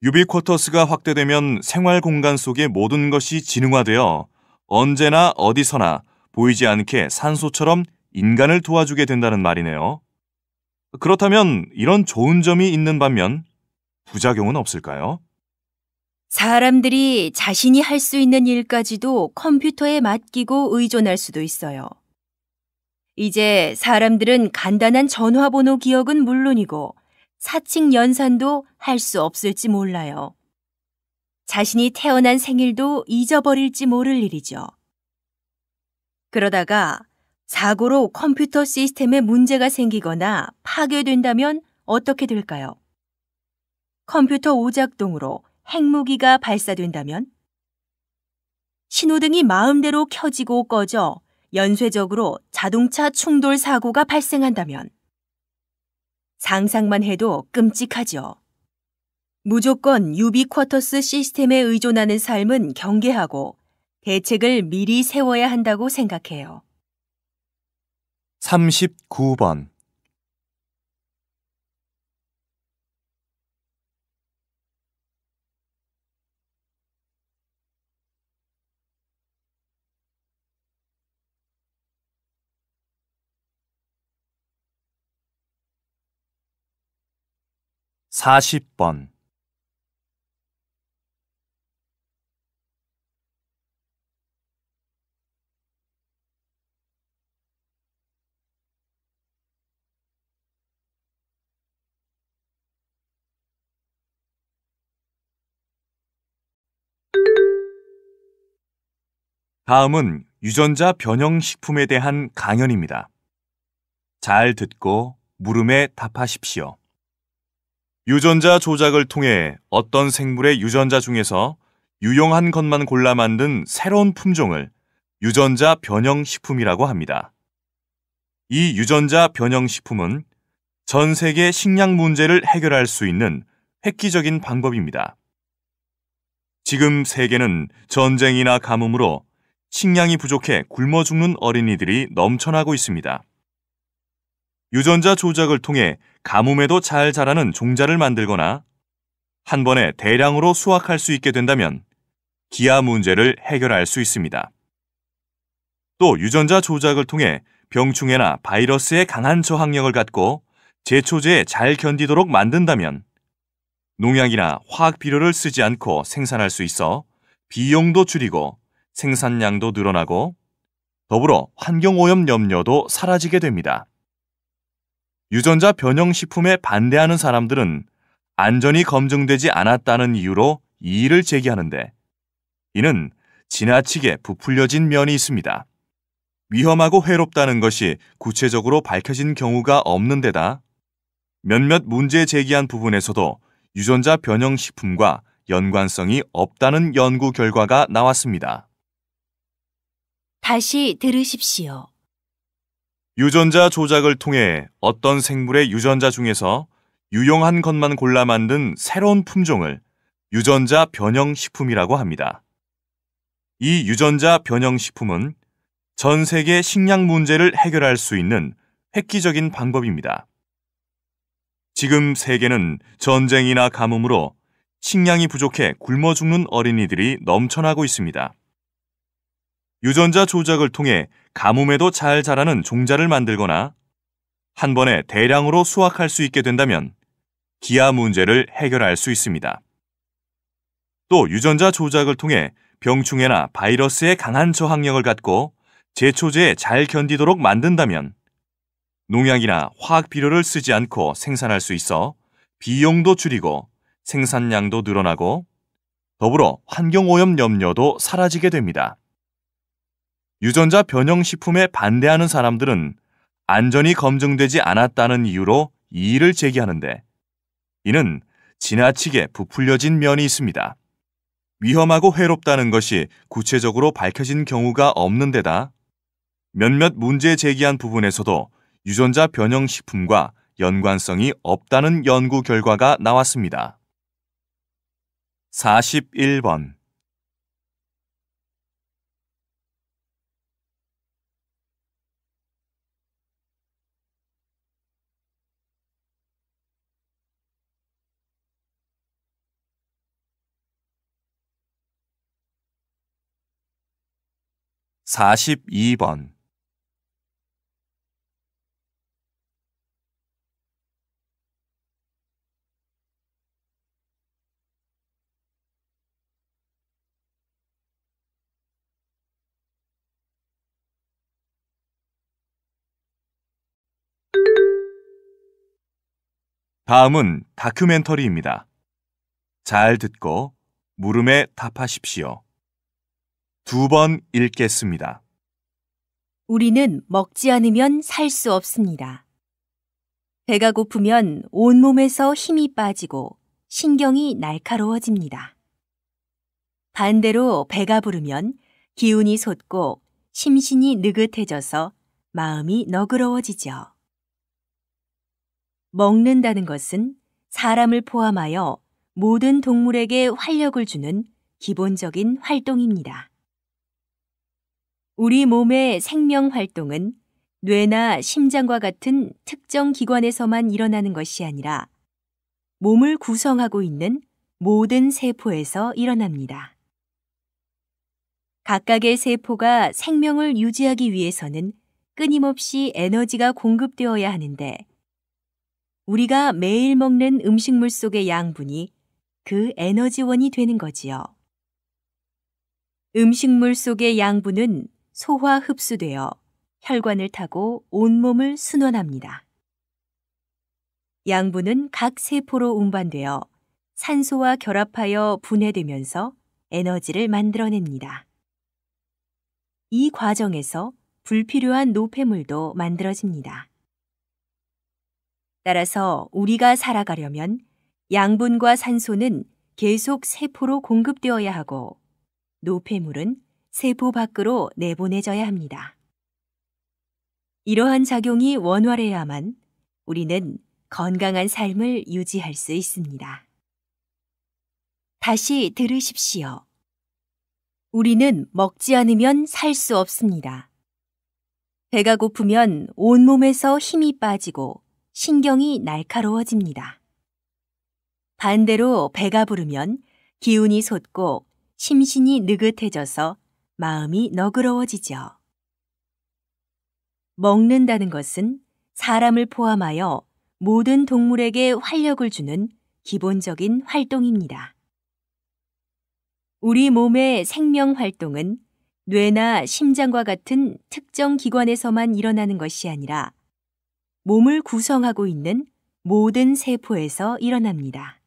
유비쿼터스가 확대되면 생활 공간 속의 모든 것이 지능화되어 언제나 어디서나 보이지 않게 산소처럼 인간을 도와주게 된다는 말이네요. 그렇다면 이런 좋은 점이 있는 반면 부작용은 없을까요? 사람들이 자신이 할 수 있는 일까지도 컴퓨터에 맡기고 의존할 수도 있어요. 이제 사람들은 간단한 전화번호 기억은 물론이고 사칭 연산도 할 수 없을지 몰라요. 자신이 태어난 생일도 잊어버릴지 모를 일이죠. 그러다가 사고로 컴퓨터 시스템에 문제가 생기거나 파괴된다면 어떻게 될까요? 컴퓨터 오작동으로 핵무기가 발사된다면? 신호등이 마음대로 켜지고 꺼져 연쇄적으로 자동차 충돌 사고가 발생한다면? 상상만 해도 끔찍하죠. 무조건 유비쿼터스 시스템에 의존하는 삶은 경계하고 대책을 미리 세워야 한다고 생각해요. 39번. 사십 번. 다음은 유전자 변형 식품에 대한 강연입니다. 잘 듣고 물음에 답하십시오. 유전자 조작을 통해 어떤 생물의 유전자 중에서 유용한 것만 골라 만든 새로운 품종을 유전자 변형 식품이라고 합니다. 이 유전자 변형 식품은 전 세계 식량 문제를 해결할 수 있는 획기적인 방법입니다. 지금 세계는 전쟁이나 가뭄으로 식량이 부족해 굶어 죽는 어린이들이 넘쳐나고 있습니다. 유전자 조작을 통해 가뭄에도 잘 자라는 종자를 만들거나 한 번에 대량으로 수확할 수 있게 된다면 기아 문제를 해결할 수 있습니다. 또 유전자 조작을 통해 병충해나 바이러스에 강한 저항력을 갖고 제초제에 잘 견디도록 만든다면 농약이나 화학 비료를 쓰지 않고 생산할 수 있어 비용도 줄이고 생산량도 늘어나고 더불어 환경오염 염려도 사라지게 됩니다. 유전자 변형 식품에 반대하는 사람들은 안전이 검증되지 않았다는 이유로 이의를 제기하는데 이는 지나치게 부풀려진 면이 있습니다. 위험하고 해롭다는 것이 구체적으로 밝혀진 경우가 없는 데다 몇몇 문제 제기한 부분에서도 유전자 변형 식품과 연관성이 없다는 연구 결과가 나왔습니다. 다시 들으십시오. 유전자 조작을 통해 어떤 생물의 유전자 중에서 유용한 것만 골라 만든 새로운 품종을 유전자 변형 식품이라고 합니다. 이 유전자 변형 식품은 전 세계 식량 문제를 해결할 수 있는 획기적인 방법입니다. 지금 세계는 전쟁이나 가뭄으로 식량이 부족해 굶어 죽는 어린이들이 넘쳐나고 있습니다. 유전자 조작을 통해 가뭄에도 잘 자라는 종자를 만들거나 한 번에 대량으로 수확할 수 있게 된다면 기아 문제를 해결할 수 있습니다. 또 유전자 조작을 통해 병충해나 바이러스에 강한 저항력을 갖고 제초제에 잘 견디도록 만든다면 농약이나 화학 비료를 쓰지 않고 생산할 수 있어 비용도 줄이고 생산량도 늘어나고 더불어 환경오염 염려도 사라지게 됩니다. 유전자 변형 식품에 반대하는 사람들은 안전이 검증되지 않았다는 이유로 이의를 제기하는데 이는 지나치게 부풀려진 면이 있습니다. 위험하고 해롭다는 것이 구체적으로 밝혀진 경우가 없는 데다 몇몇 문제 제기한 부분에서도 유전자 변형 식품과 연관성이 없다는 연구 결과가 나왔습니다. 41번 42번 다음은 다큐멘터리입니다. 잘 듣고 물음에 답하십시오. 2번 읽겠습니다. 우리는 먹지 않으면 살 수 없습니다. 배가 고프면 온몸에서 힘이 빠지고 신경이 날카로워집니다. 반대로 배가 부르면 기운이 솟고 심신이 느긋해져서 마음이 너그러워지죠. 먹는다는 것은 사람을 포함하여 모든 동물에게 활력을 주는 기본적인 활동입니다. 우리 몸의 생명 활동은 뇌나 심장과 같은 특정 기관에서만 일어나는 것이 아니라 몸을 구성하고 있는 모든 세포에서 일어납니다. 각각의 세포가 생명을 유지하기 위해서는 끊임없이 에너지가 공급되어야 하는데 우리가 매일 먹는 음식물 속의 양분이 그 에너지원이 되는 거지요. 음식물 속의 양분은 소화 흡수되어 혈관을 타고 온몸을 순환합니다. 양분은 각 세포로 운반되어 산소와 결합하여 분해되면서 에너지를 만들어냅니다. 이 과정에서 불필요한 노폐물도 만들어집니다. 따라서 우리가 살아가려면 양분과 산소는 계속 세포로 공급되어야 하고 노폐물은 세포 밖으로 내보내져야 합니다. 이러한 작용이 원활해야만 우리는 건강한 삶을 유지할 수 있습니다. 다시 들으십시오. 우리는 먹지 않으면 살 수 없습니다. 배가 고프면 온몸에서 힘이 빠지고 신경이 날카로워집니다. 반대로 배가 부르면 기운이 솟고 심신이 느긋해져서 마음이 너그러워지죠. 먹는다는 것은 사람을 포함하여 모든 동물에게 활력을 주는 기본적인 활동입니다. 우리 몸의 생명 활동은 뇌나 심장과 같은 특정 기관에서만 일어나는 것이 아니라 몸을 구성하고 있는 모든 세포에서 일어납니다.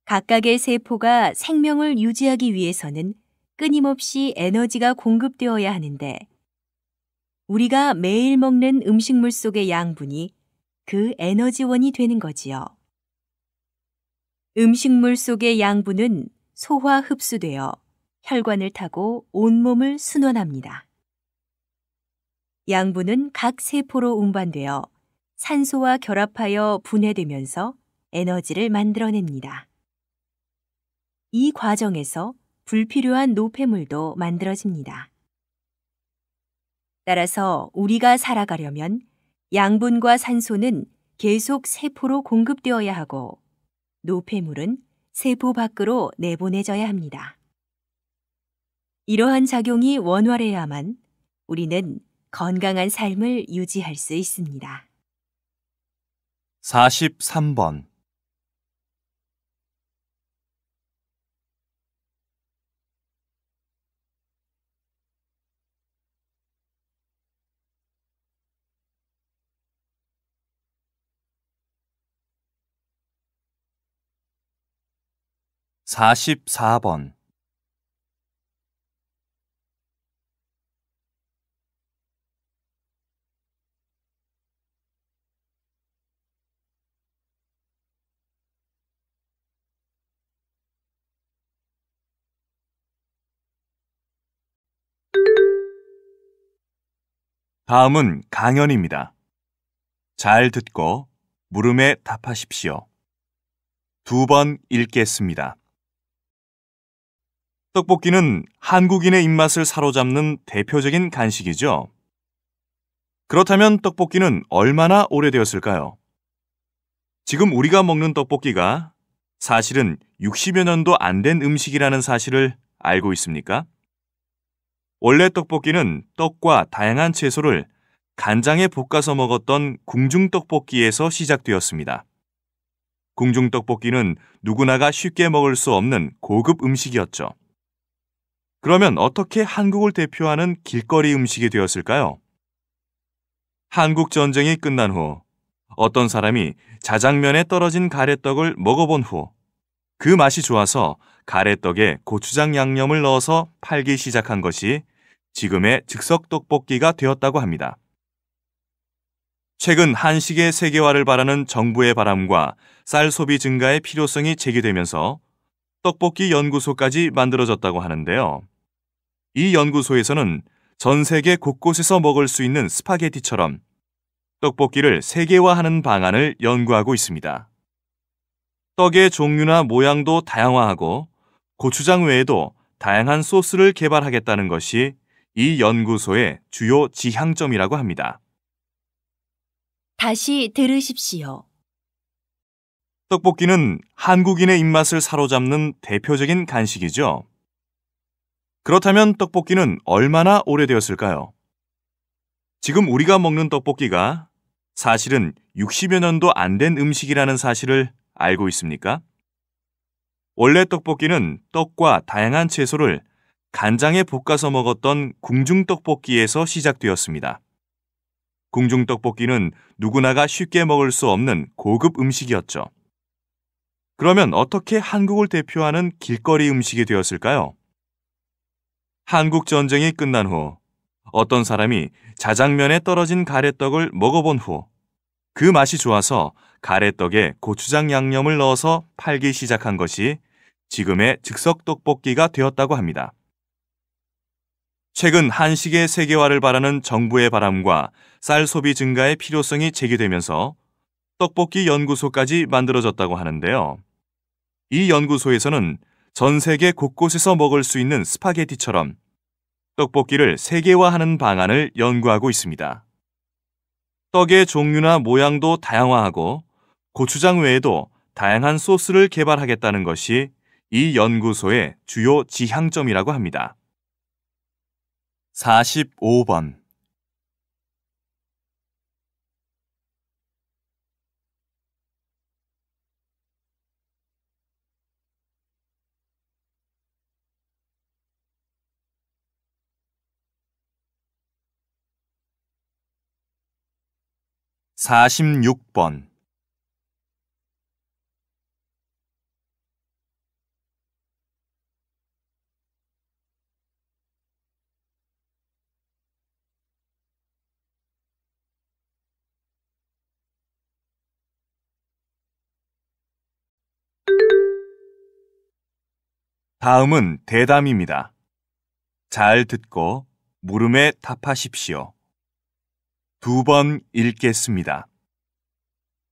각각의 세포가 생명을 유지하기 위해서는 끊임없이 에너지가 공급되어야 하는데 우리가 매일 먹는 음식물 속의 양분이 그 에너지원이 되는 거지요. 음식물 속의 양분은 소화 흡수되어 혈관을 타고 온몸을 순환합니다. 양분은 각 세포로 운반되어 산소와 결합하여 분해되면서 에너지를 만들어냅니다. 이 과정에서 불필요한 노폐물도 만들어집니다. 따라서 우리가 살아가려면 양분과 산소는 계속 세포로 공급되어야 하고 노폐물은 세포 밖으로 내보내져야 합니다. 이러한 작용이 원활해야만 우리는 건강한 삶을 유지할 수 있습니다. 43번. 44번. 다음은 강연입니다. 잘 듣고 물음에 답하십시오. 2번 읽겠습니다. 떡볶이는 한국인의 입맛을 사로잡는 대표적인 간식이죠. 그렇다면 떡볶이는 얼마나 오래되었을까요? 지금 우리가 먹는 떡볶이가 사실은 60여 년도 안 된 음식이라는 사실을 알고 있습니까? 원래 떡볶이는 떡과 다양한 채소를 간장에 볶아서 먹었던 궁중떡볶이에서 시작되었습니다. 궁중떡볶이는 누구나가 쉽게 먹을 수 없는 고급 음식이었죠. 그러면 어떻게 한국을 대표하는 길거리 음식이 되었을까요? 한국 전쟁이 끝난 후 어떤 사람이 자장면에 떨어진 가래떡을 먹어본 후 그 맛이 좋아서 가래떡에 고추장 양념을 넣어서 팔기 시작한 것이 지금의 즉석떡볶이가 되었다고 합니다. 최근 한식의 세계화를 바라는 정부의 바람과 쌀 소비 증가의 필요성이 제기되면서 떡볶이 연구소까지 만들어졌다고 하는데요. 이 연구소에서는 전 세계 곳곳에서 먹을 수 있는 스파게티처럼 떡볶이를 세계화하는 방안을 연구하고 있습니다. 떡의 종류나 모양도 다양화하고 고추장 외에도 다양한 소스를 개발하겠다는 것이 이 연구소의 주요 지향점이라고 합니다. 다시 들으십시오. 떡볶이는 한국인의 입맛을 사로잡는 대표적인 간식이죠. 그렇다면 떡볶이는 얼마나 오래되었을까요? 지금 우리가 먹는 떡볶이가 사실은 60여 년도 안 된 음식이라는 사실을 알고 있습니까? 원래 떡볶이는 떡과 다양한 채소를 간장에 볶아서 먹었던 궁중떡볶이에서 시작되었습니다. 궁중떡볶이는 누구나가 쉽게 먹을 수 없는 고급 음식이었죠. 그러면 어떻게 한국을 대표하는 길거리 음식이 되었을까요? 한국 전쟁이 끝난 후 어떤 사람이 자장면에 떨어진 가래떡을 먹어본 후 그 맛이 좋아서 가래떡에 고추장 양념을 넣어서 팔기 시작한 것이 지금의 즉석떡볶이가 되었다고 합니다. 최근 한식의 세계화를 바라는 정부의 바람과 쌀 소비 증가의 필요성이 제기되면서 떡볶이 연구소까지 만들어졌다고 하는데요. 이 연구소에서는 전 세계 곳곳에서 먹을 수 있는 스파게티처럼 떡볶이를 세계화하는 방안을 연구하고 있습니다. 떡의 종류나 모양도 다양화하고 고추장 외에도 다양한 소스를 개발하겠다는 것이 이 연구소의 주요 지향점이라고 합니다. 45번. 46번. 다음은 대담입니다. 잘 듣고 물음에 답하십시오. 2번 읽겠습니다.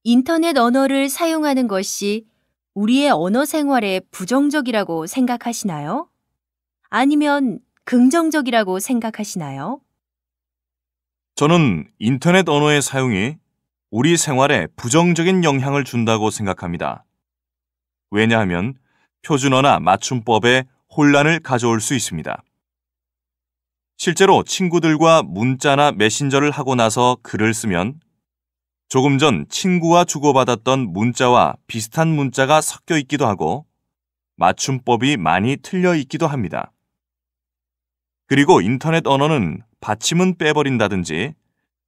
인터넷 언어를 사용하는 것이 우리의 언어 생활에 부정적이라고 생각하시나요? 아니면 긍정적이라고 생각하시나요? 저는 인터넷 언어의 사용이 우리 생활에 부정적인 영향을 준다고 생각합니다. 왜냐하면 표준어나 맞춤법에 혼란을 가져올 수 있습니다. 실제로 친구들과 문자나 메신저를 하고 나서 글을 쓰면 조금 전 친구와 주고받았던 문자와 비슷한 문자가 섞여 있기도 하고 맞춤법이 많이 틀려 있기도 합니다. 그리고 인터넷 언어는 받침은 빼버린다든지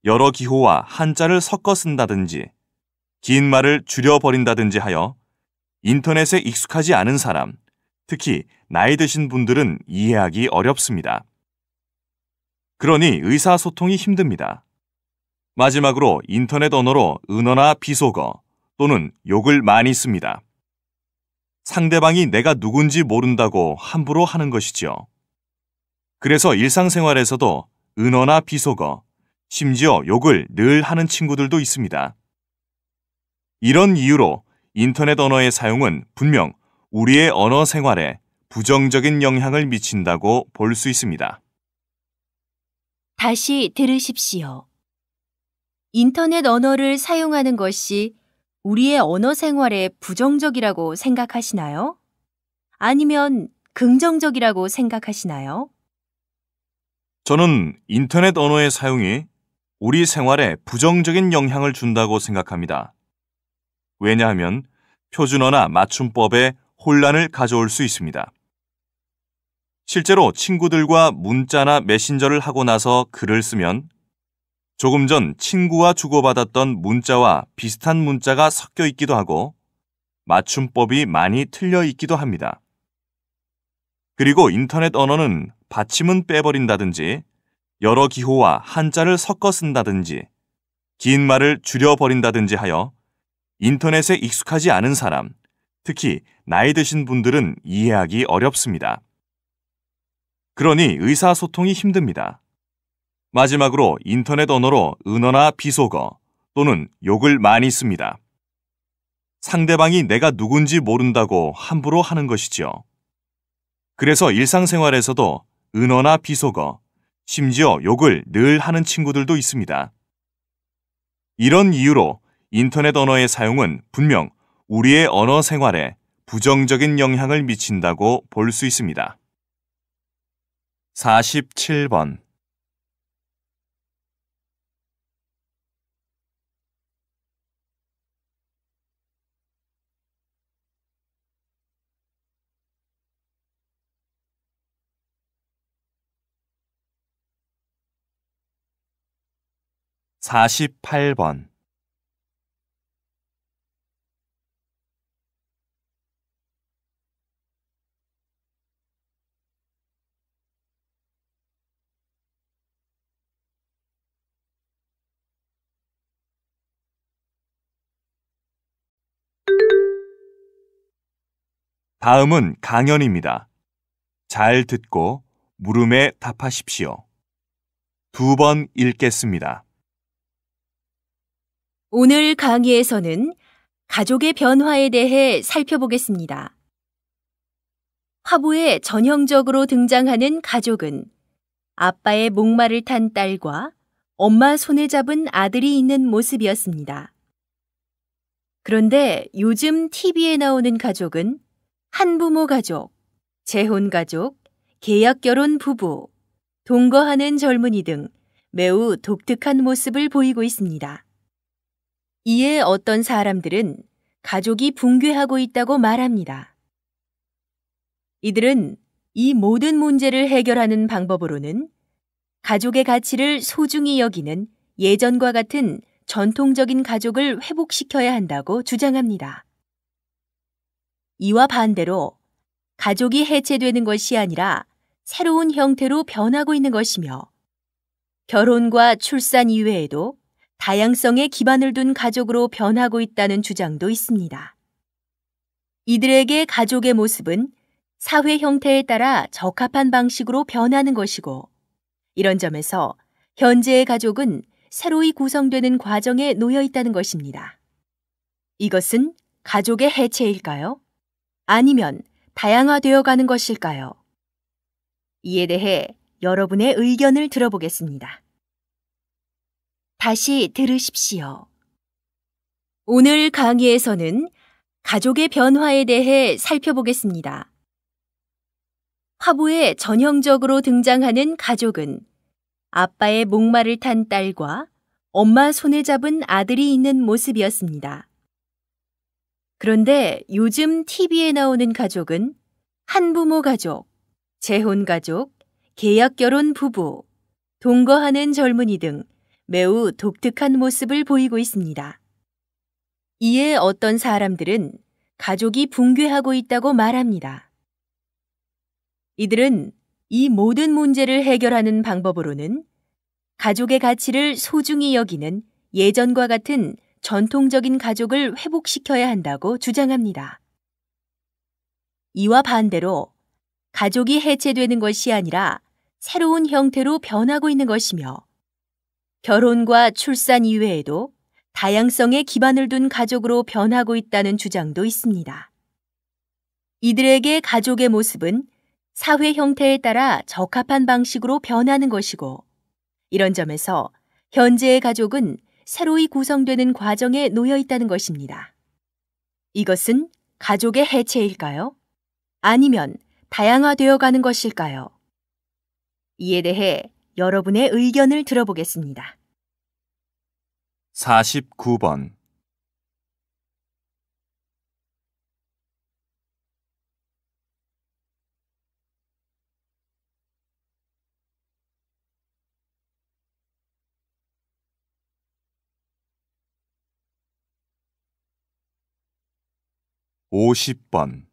여러 기호와 한자를 섞어 쓴다든지 긴 말을 줄여버린다든지 하여 인터넷에 익숙하지 않은 사람, 특히 나이 드신 분들은 이해하기 어렵습니다. 그러니 의사소통이 힘듭니다. 마지막으로 인터넷 언어로 은어나 비속어 또는 욕을 많이 씁니다. 상대방이 내가 누군지 모른다고 함부로 하는 것이죠. 그래서 일상생활에서도 은어나 비속어, 심지어 욕을 늘 하는 친구들도 있습니다. 이런 이유로 인터넷 언어의 사용은 분명 우리의 언어 생활에 부정적인 영향을 미친다고 볼 수 있습니다. 다시 들으십시오. 인터넷 언어를 사용하는 것이 우리의 언어 생활에 부정적이라고 생각하시나요? 아니면 긍정적이라고 생각하시나요? 저는 인터넷 언어의 사용이 우리 생활에 부정적인 영향을 준다고 생각합니다. 왜냐하면 표준어나 맞춤법에 혼란을 가져올 수 있습니다. 실제로 친구들과 문자나 메신저를 하고 나서 글을 쓰면 조금 전 친구와 주고받았던 문자와 비슷한 문자가 섞여 있기도 하고 맞춤법이 많이 틀려 있기도 합니다. 그리고 인터넷 언어는 받침은 빼버린다든지 여러 기호와 한자를 섞어 쓴다든지 긴 말을 줄여버린다든지 하여 인터넷에 익숙하지 않은 사람, 특히 나이 드신 분들은 이해하기 어렵습니다. 그러니 의사소통이 힘듭니다. 마지막으로 인터넷 언어로 은어나 비속어 또는 욕을 많이 씁니다. 상대방이 내가 누군지 모른다고 함부로 하는 것이죠. 그래서 일상생활에서도 은어나 비속어, 심지어 욕을 늘 하는 친구들도 있습니다. 이런 이유로 인터넷 언어의 사용은 분명 우리의 언어 생활에 부정적인 영향을 미친다고 볼 수 있습니다. 47번 48번 다음은 강연입니다. 잘 듣고 물음에 답하십시오. 2번 읽겠습니다. 오늘 강의에서는 가족의 변화에 대해 살펴보겠습니다. 화보에 전형적으로 등장하는 가족은 아빠의 목마를 탄 딸과 엄마 손을 잡은 아들이 있는 모습이었습니다. 그런데 요즘 TV에 나오는 가족은 한부모 가족, 재혼 가족, 계약 결혼 부부, 동거하는 젊은이 등 매우 독특한 모습을 보이고 있습니다. 이에 어떤 사람들은 가족이 붕괴하고 있다고 말합니다. 이들은 이 모든 문제를 해결하는 방법으로는 가족의 가치를 소중히 여기는 예전과 같은 전통적인 가족을 회복시켜야 한다고 주장합니다. 이와 반대로 가족이 해체되는 것이 아니라 새로운 형태로 변하고 있는 것이며 결혼과 출산 이외에도 다양성에 기반을 둔 가족으로 변하고 있다는 주장도 있습니다. 이들에게 가족의 모습은 사회 형태에 따라 적합한 방식으로 변하는 것이고 이런 점에서 현재의 가족은 새로이 구성되는 과정에 놓여 있다는 것입니다. 이것은 가족의 해체일까요? 아니면 다양화되어 가는 것일까요? 이에 대해 여러분의 의견을 들어보겠습니다. 다시 들으십시오. 오늘 강의에서는 가족의 변화에 대해 살펴보겠습니다. 화보에 전형적으로 등장하는 가족은 아빠의 목마를 탄 딸과 엄마 손을 잡은 아들이 있는 모습이었습니다. 그런데 요즘 TV에 나오는 가족은 한부모 가족, 재혼 가족, 계약 결혼 부부, 동거하는 젊은이 등 매우 독특한 모습을 보이고 있습니다. 이에 어떤 사람들은 가족이 붕괴하고 있다고 말합니다. 이들은 이 모든 문제를 해결하는 방법으로는 가족의 가치를 소중히 여기는 예전과 같은 전통적인 가족을 회복시켜야 한다고 주장합니다. 이와 반대로 가족이 해체되는 것이 아니라 새로운 형태로 변하고 있는 것이며 결혼과 출산 이외에도 다양성에 기반을 둔 가족으로 변하고 있다는 주장도 있습니다. 이들에게 가족의 모습은 사회 형태에 따라 적합한 방식으로 변하는 것이고 이런 점에서 현재의 가족은 새로이 구성되는 과정에 놓여 있다는 것입니다. 이것은 가족의 해체일까요? 아니면 다양화되어 가는 것일까요? 이에 대해 여러분의 의견을 들어보겠습니다. 49번. 50번.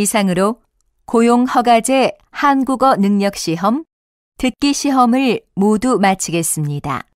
이상으로 고용허가제 한국어 능력시험, 듣기 시험을 모두 마치겠습니다.